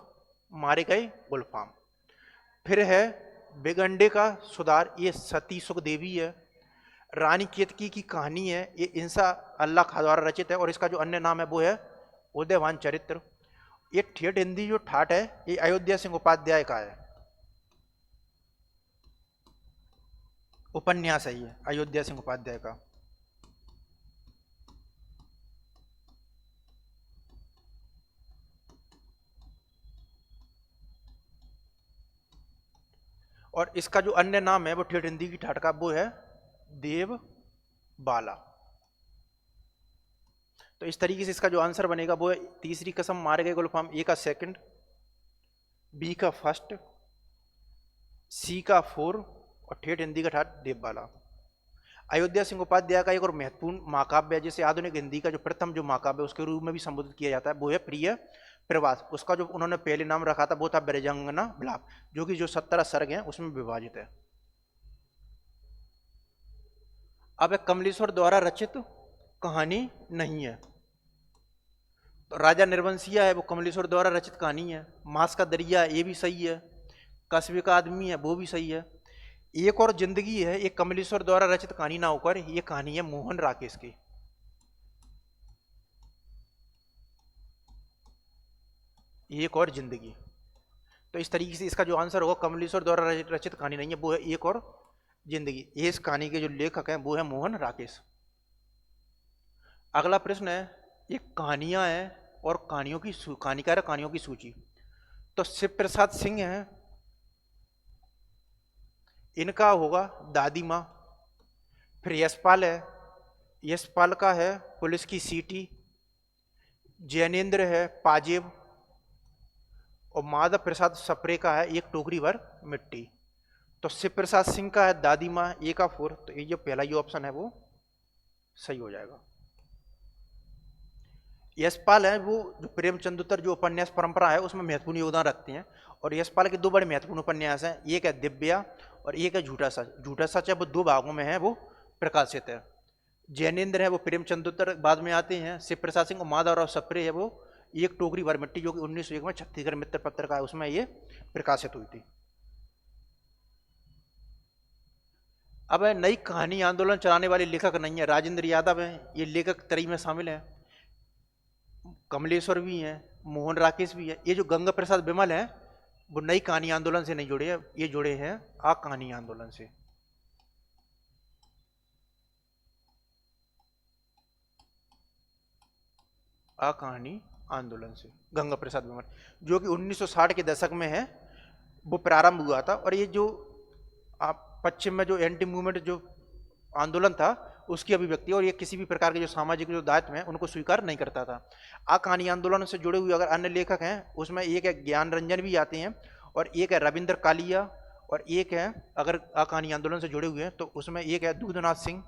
मारे गए गुलफाम। फिर है बेगंडे का सुधार, ये सती सुखदेवी है। रानी केतकी की कहानी है, ये इंसा अल्लाह खा द्वारा रचित है और इसका जो अन्य नाम है वो है उदयवान चरित्र। ये ठेठ हिंदी जो ठाठ है ये अयोध्या सिंह उपाध्याय का है, उपन्यास है ये अयोध्या सिंह उपाध्याय का। और इसका जो अन्य नाम है वो ठेठ हिंदी की ठाठ का वो है देव बाला। तो इस तरीके से इसका जो आंसर बनेगा वो है तीसरी कसम, मारे गए गुलफाम, ए का सेकंड, बी का फर्स्ट, सी का 4 और ठेठ हिंदी का ठाठ देवबाला। अयोध्या सिंह उपाध्याय का एक और महत्वपूर्ण महाकाव्य है जिसे आधुनिक हिंदी का जो प्रथम जो महाकाव्य उसके रूप में भी संबोधित किया जाता है वो है प्रिय प्रवास। उसका जो उन्होंने पहले नाम रखा था वो था ब्रजांगना विलाप, जो कि जो 17 सर्ग हैं उसमें विभाजित है। अब एक कमलेश्वर द्वारा रचित कहानी नहीं है। तो राजा निर्वंशिया है वो कमलेश्वर द्वारा रचित कहानी है। मांस का दरिया ये भी सही है। कस्बे का आदमी है वो भी सही है। एक और जिंदगी है, एक कमलेश्वर द्वारा रचित कहानी ना होकर ये कहानी है मोहन राकेश की। एक और जिंदगी, तो इस तरीके से इसका जो आंसर होगा कमलेश्वर द्वारा रचित कहानी नहीं है, वो है एक और जिंदगी। ये इस कहानी के जो लेखक हैं वो है मोहन राकेश। अगला प्रश्न है, ये कहानियां हैं और कहानीकार है कहानियों की सूची। तो शिव प्रसाद सिंह है, इनका होगा दादी माँ। फिर यशपाल है, यशपाल का है पुलिस की सीटी। जैनेन्द्र है पाजेब। और माधव प्रसाद सप्रे का है एक टोकरी भर मिट्टी। तो शिव प्रसाद सिंह का है दादी माँ, ए का 4, तो ये जो पहला ये ऑप्शन है वो सही हो जाएगा। यशपाल है वो जो प्रेमचंदोत्तर जो उपन्यास परंपरा है उसमें महत्वपूर्ण योगदान रखते हैं। और यशपाल के दो बड़े महत्वपूर्ण उपन्यास हैं, एक है दिव्या और एक है झूठा सच। झूठा सच है वो 2 भागों में है, वो प्रकाशित है। जैनेन्द्र है वो प्रेमचंदोत्तर बाद में आते हैं। शिव प्रसाद सिंह और माधवराव सप्रे है वो एक टोकरी भर मिट्टी, जो कि 1901 में छत्तीसगढ़ मित्र पत्र का है उसमें ये प्रकाशित हुई थी। अब नई कहानी आंदोलन चलाने वाले लेखक नहीं है, राजेंद्र यादव है, ये लेखक तरी में शामिल है। कमलेश्वर भी हैं, मोहन राकेश भी है। ये जो गंगा प्रसाद बिमल है वो नई कहानी आंदोलन से नहीं जुड़े हैं, ये जुड़े हैं आ कहानी आंदोलन से। आ कहानी आंदोलन से गंगा प्रसाद बिमल, जो कि 1960 के दशक में है वो प्रारंभ हुआ था। और ये जो पश्चिम में जो एंटी मूवमेंट जो आंदोलन था उसकी अभिव्यक्ति, और ये किसी भी प्रकार के जो सामाजिक जो दायित्व हैं उनको स्वीकार नहीं करता था। आ कहानी आंदोलन से जुड़े हुए अगर अन्य लेखक हैं उसमें एक है ज्ञान रंजन भी आते हैं, और एक है रविंद्र कालिया, और एक है अगर आ कहानी आंदोलन से जुड़े हुए हैं तो उसमें एक है दूधनाथ सिंह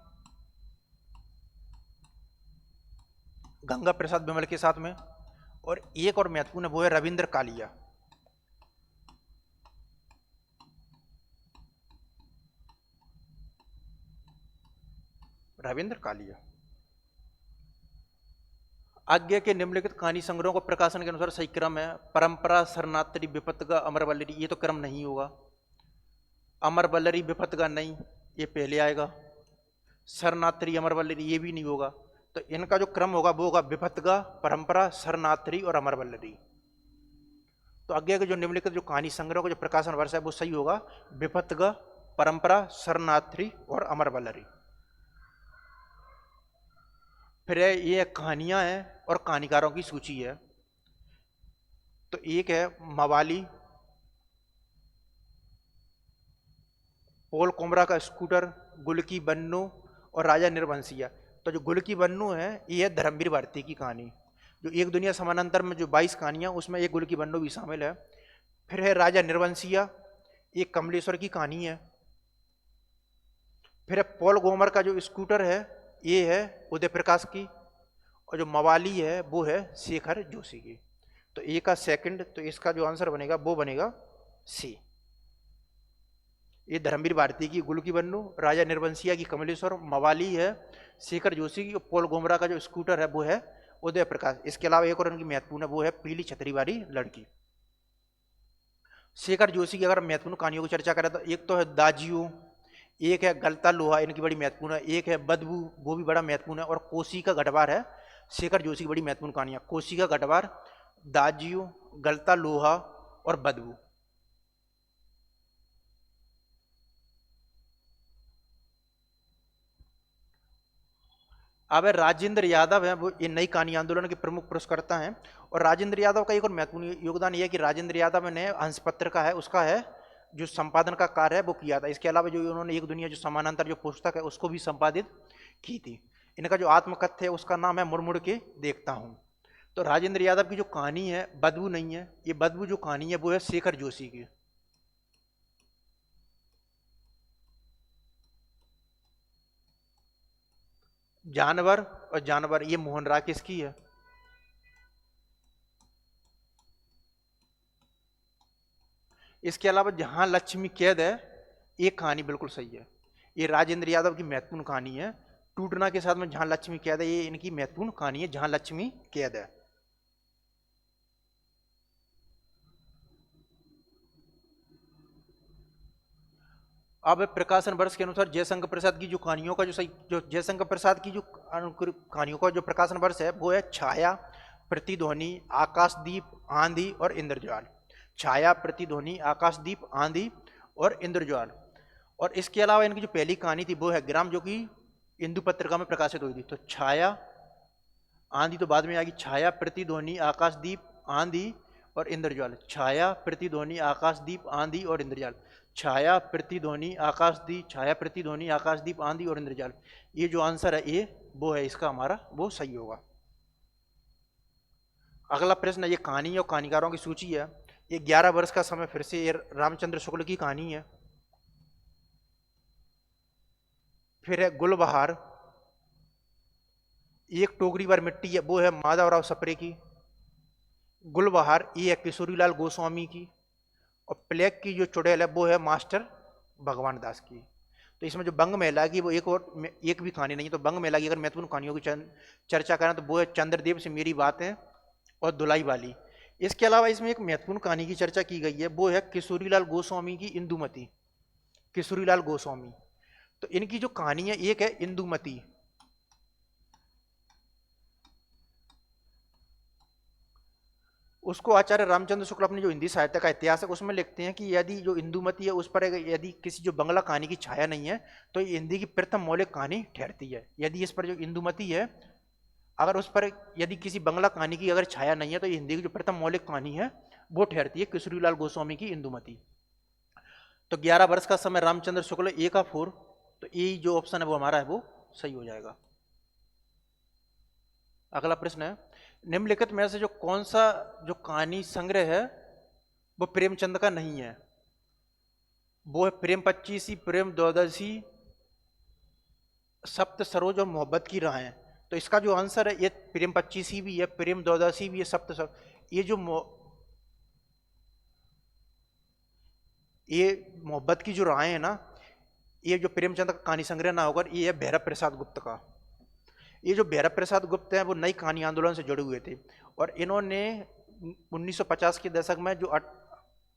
गंगा प्रसाद बिमल के साथ में, और एक और महत्वपूर्ण है वो है रविंद्र कालिया। रविंद्र कालिया। आज्ञा के निम्नलिखित कहानी संग्रहों को प्रकाशन के अनुसार सही क्रम है। परंपरा, शरणार्थी, विपत्तिका, अमर वल्लरी, ये तो क्रम नहीं होगा। अमर वल्लरी विपत्तिका नहीं, ये पहले आएगा। शरणार्थी अमर वल्लरी ये भी नहीं होगा। तो इनका जो क्रम होगा वो होगा विपत्तिका, परंपरा, शरणार्थी और अमर वल्लरी। तो आज्ञा के जो निम्नलिखित जो कहानी संग्रह का जो प्रकाशन वर्ष है वो सही होगा विपत्तिका, परंपरा, शरणार्थी और अमर वल्लरी। फिर ये कहानियां हैं और कहानीकारों की सूची है। तो एक है मवाली, पोल कोमरा का स्कूटर, गुलकी बन्नू और राजा निर्वंशिया। तो जो गुलकी बन्नू है ये है धर्मवीर भारती की कहानी, जो एक दुनिया समानांतर में जो 22 कहानियां उसमें एक गुलकी बन्नू भी शामिल है। फिर है राजा निर्वंशिया, एक कमलेश्वर की कहानी है। फिर है पॉल गोमर का जो स्कूटर है ये है उदय प्रकाश की, और जो मवाली है वो है शेखर जोशी की। तो ए का सेकंड, तो इसका जो आंसर बनेगा वो बनेगा सी। ये धर्मवीर भारती की गुलकी बन्नू, राजा निर्वंशिया की कमलेश्वर, मवाली है शेखर जोशी की, और पोल गोमरा का जो स्कूटर है वो है उदय प्रकाश। इसके अलावा एक और उनकी महत्वपूर्ण है वो है पीली छतरी वाली लड़की। शेखर जोशी की अगर महत्वपूर्ण कहानियों की चर्चा करें तो एक तो है दाजियो, एक है गलता लोहा, इनकी बड़ी महत्वपूर्ण है। एक है बदबू, वो भी बड़ा महत्वपूर्ण है। और कोसी का गढ़वार है शेखर जोशी की बड़ी महत्वपूर्ण कहानियां। कोसी का गढ़वार, दाजियो, गलता लोहा और बदबू। अब राजेंद्र यादव है वो ये नई कहानी आंदोलन के प्रमुख पुरस्कर्ता हैं। और राजेंद्र यादव का एक और महत्वपूर्ण योगदान ये है कि राजेंद्र यादव ने हंस पत्र का है उसका है जो संपादन का कार्य है वो किया था। इसके अलावा जो उन्होंने एक दुनिया जो समानांतर जो पुस्तक है उसको भी संपादित की थी। इनका जो आत्मकथ्य है उसका नाम है मुड़ मुड़ के देखता हूँ। तो राजेंद्र यादव की जो कहानी है बदबू नहीं है, ये बदबू जो कहानी है वो है शेखर जोशी की। जानवर और जानवर ये मोहन राकेश की है। इसके अलावा जहां लक्ष्मी कैद है एक कहानी बिल्कुल सही है, ये राजेंद्र यादव की महत्वपूर्ण कहानी है। टूटना के साथ में जहां लक्ष्मी कैद है ये इनकी महत्वपूर्ण कहानी है, जहां लक्ष्मी कैद है। अब प्रकाशन वर्ष के अनुसार जयशंकर प्रसाद की जो कहानियों का जो जयशंकर प्रसाद की जो कहानियों का जो प्रकाशन वर्ष है वो है छाया, प्रतिध्वनि, आकाशदीप, आंधी और इंद्रजाल। छाया, प्रतिध्वनि, आकाशदीप, आंधी और इंद्रजाल। और इसके अलावा इनकी जो पहली कहानी थी वो है ग्राम, जो कि इंदु पत्रिका में प्रकाशित हुई थी। तो छाया, आंधी तो बाद में आएगी, छाया, प्रतिध्वनि, आकाशदीप, आंधी और इंद्रजाल। छाया, प्रतिध्वनि, आकाशदीप, आंधी और इंद्रजाल। छाया, प्रतिध्वनि, आकाशदीप, छाया, प्रतिध्वनि, आकाशदीप, आंधी और इंद्रजाल। ये जो आंसर है ये वो है इसका हमारा, वो सही होगा। अगला प्रश्न, ये कहानी और कहानीकारों की सूची है। ये 11 वर्ष का समय, फिर से ये रामचंद्र शुक्ल की कहानी है। फिर है गुलबहार, एक टोकरी भर मिट्टी है, वो है माधवराव सप्रे की। गुलबहार ये है किशोरीलाल गोस्वामी की। और प्लेग की जो चुड़ैल है वो है मास्टर भगवान दास की। तो इसमें जो बंग मेला की वो एक भी कहानी नहीं है। तो बंग मेला की अगर महत्वपूर्ण कहानियों की चर्चा करें तो वो है चंद्रदेव से मेरी बातें और धुलाई वाली। इसके अलावा इसमें एक महत्वपूर्ण कहानी की चर्चा की गई है, वो है किशोरीलाल गोस्वामी की इंदुमती। किशोरीलाल गोस्वामी, तो इनकी जो कहानी है एक है इंदुमती। उसको आचार्य रामचंद्र शुक्ल अपनी जो हिंदी साहित्य का इतिहास है उसमें लिखते हैं कि यदि जो इंदुमती है उस पर यदि किसी जो बंगला कहानी की छाया नहीं है तो ये हिंदी की प्रथम मौलिक कहानी ठहरती है। यदि इस पर जो इंदुमती है, अगर उस पर यदि किसी बंगला कहानी की अगर छाया नहीं है तो ये हिंदी की जो प्रथम मौलिक कहानी है वो ठहरती है किशोरीलाल गोस्वामी की इंदुमती। तो 11 वर्ष का समय रामचंद्र शुक्ल, ए का 4। तो ये जो ऑप्शन है वो हमारा है वो सही हो जाएगा। अगला प्रश्न है, निम्नलिखित में से जो कौन सा जो कहानी संग्रह है वो प्रेमचंद का नहीं है? वो है प्रेम पच्चीसी, प्रेम द्वादशी, सप्त सरोज और मोहब्बत की राहें। तो इसका जो आंसर है ये प्रेम पच्चीसी भी है, प्रेम द्वादशी भी है, सप्त सरोज। ये मोहब्बत की जो राहें है ना, ये जो प्रेमचंद का कहानी संग्रह ना होकर ये है भैरव प्रसाद गुप्त का। ये जो भैरव प्रसाद गुप्त हैं वो नई कहानी आंदोलन से जुड़े हुए थे और इन्होंने 1950 के दशक में जो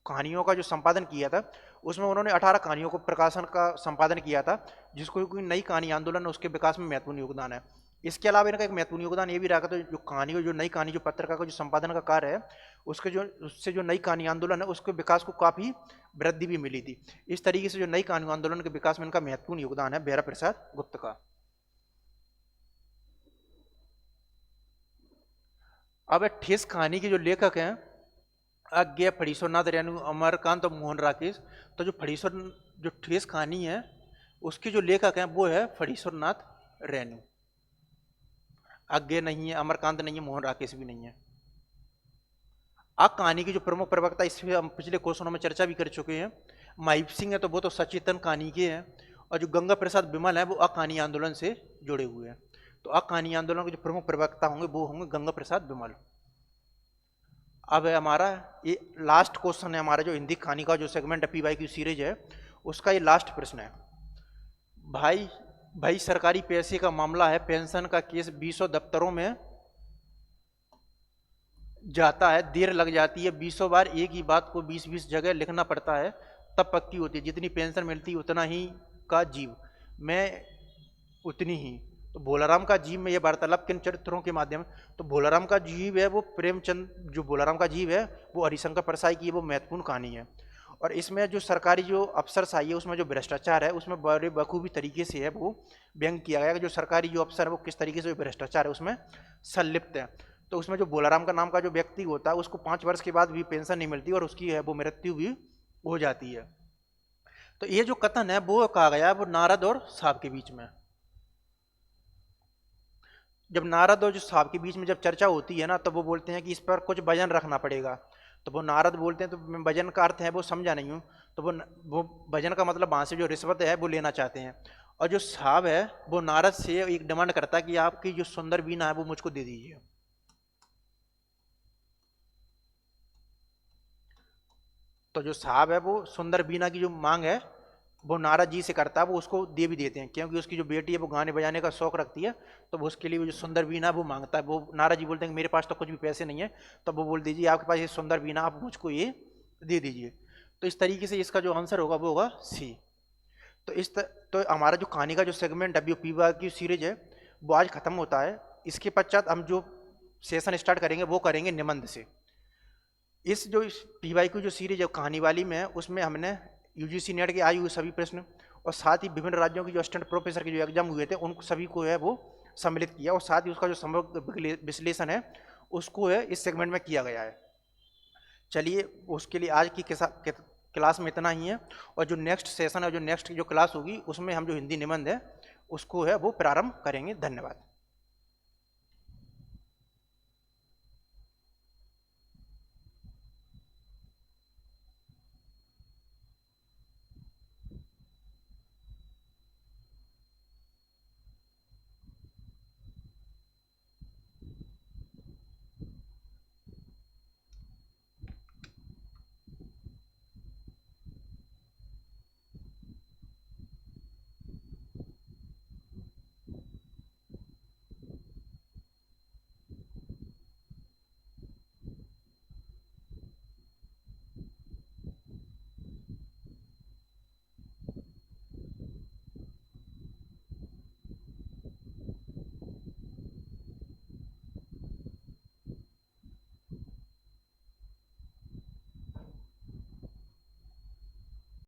कहानियों का जो संपादन किया था उसमें उन्होंने 18 कहानियों को प्रकाशन का संपादन किया था, जिसको कोई नई कहानी आंदोलन उसके विकास में महत्वपूर्ण योगदान है। इसके अलावा इनका एक महत्वपूर्ण योगदान ये भी रहा था, जो कहानी जो नई कहानी जो पत्रिका का जो संपादन का कार्य है उसके जो उससे जो नई कहानी आंदोलन है उसके विकास को काफ़ी वृद्धि भी मिली थी। इस तरीके से जो नई कहानी आंदोलन के विकास में इनका महत्वपूर्ण योगदान है भैरव प्रसाद गुप्त का। अब ठेस कहानी के जो लेखक हैं अज्ञे, फणीश्वरनाथ रेणु, अमरकांत और मोहन राकेश। तो जो फणीश्वर जो ठेस कहानी है उसके जो लेखक हैं वो है फणीश्वरनाथ रेणु। अज्ञे नहीं है, अमरकांत नहीं है, मोहन राकेश भी नहीं है। कहानी की जो प्रमुख प्रवक्ता, इस पर हम पिछले क्वेश्चनों में चर्चा भी कर चुके हैं। माहिप सिंह है तो वो तो सचेतन कहानी के हैं, और जो गंगा प्रसाद विमल है वो कहानी आंदोलन से जुड़े हुए हैं। तो कहानी आंदोलन के जो प्रमुख प्रवक्ता होंगे वो होंगे गंगा प्रसाद विमल। अब है हमारा ये लास्ट क्वेश्चन है हमारा जो हिंदी कहानी का जो सेगमेंट है पीवाई की सीरीज है उसका ये लास्ट प्रश्न है। भाई सरकारी पैसे का मामला है, पेंशन का केस 20 दफ्तरों में जाता है, देर लग जाती है, 20 बार एक ही बात को 20 जगह लिखना पड़ता है, तब पक्की होती है। जितनी पेंशन मिलती है उतना ही का जीव, मैं उतनी ही। तो भोलाराम का जीव में ये वार्तालाप किन चरित्रों के माध्यम? तो भोलाराम का जीव है वो प्रेमचंद, जो भोलाराम का जीव है वो हरिशंकर परसाई की वो महत्वपूर्ण कहानी है। और इसमें जो सरकारी जो अफसरशाही है उसमें जो भ्रष्टाचार है उसमें बड़े बखूबी तरीके से है वो व्यंग किया गया कि जो सरकारी जो अफसर है वो किस तरीके से भ्रष्टाचार है उसमें संलिप्त है। तो उसमें जो भोलाराम का नाम का जो व्यक्ति होता है उसको 5 वर्ष के बाद भी पेंशन नहीं मिलती और उसकी है वो मृत्यु भी हो जाती है। तो ये जो कथन है वो कहा गया है वो नारद और साहब के बीच में। जब नारद और जो साहब के बीच में जब चर्चा होती है ना तो वो बोलते हैं कि इस पर कुछ वजन रखना पड़ेगा। तो वो नारद बोलते हैं तो मैं वजन का अर्थ है वो समझा नहीं हूँ। तो वो वजन का मतलब वहाँ से जो रिश्वत है वो लेना चाहते हैं। और जो साहब है वो नारद से एक डिमांड करता है कि आपकी जो सुंदर वीणा है वो मुझको दे दीजिए। तो जो साहब है वो सुंदर वीणा की जो मांग है वो नारद जी से करता है, वो उसको दे भी देते हैं क्योंकि उसकी जो बेटी है वो गाने बजाने का शौक रखती है। तो वो उसके लिए वो जो सुंदर वीणा वो मांगता है। वो नारद जी बोलते हैं कि मेरे पास तो कुछ भी पैसे नहीं है। तो वो बोल दीजिए आपके पास ये सुंदर वीणा, आप मुझको ये दे दीजिए। तो इस तरीके से इसका जो आंसर होगा वो होगा सी। तो हमारा जो कहानी का जो सेगमेंट WP सीरीज है वो आज खत्म होता है। इसके पश्चात हम जो सेशन स्टार्ट करेंगे वो करेंगे निबंध से। इस जो PYQ जो सीरीज है कहानी वाली में है, उसमें हमने UGC नेट के आए हुए सभी प्रश्न और साथ ही विभिन्न राज्यों की जो असिस्टेंट प्रोफेसर के जो एग्जाम हुए थे उन सभी को है वो सम्मिलित किया, और साथ ही उसका जो समग्र विश्लेषण है उसको है इस सेगमेंट में किया गया है। चलिए, उसके लिए आज की क्लास में इतना ही है, और जो नेक्स्ट सेशन है, जो नेक्स्ट जो क्लास होगी उसमें हम जो हिंदी निबंध है उसको है वो प्रारंभ करेंगे। धन्यवाद।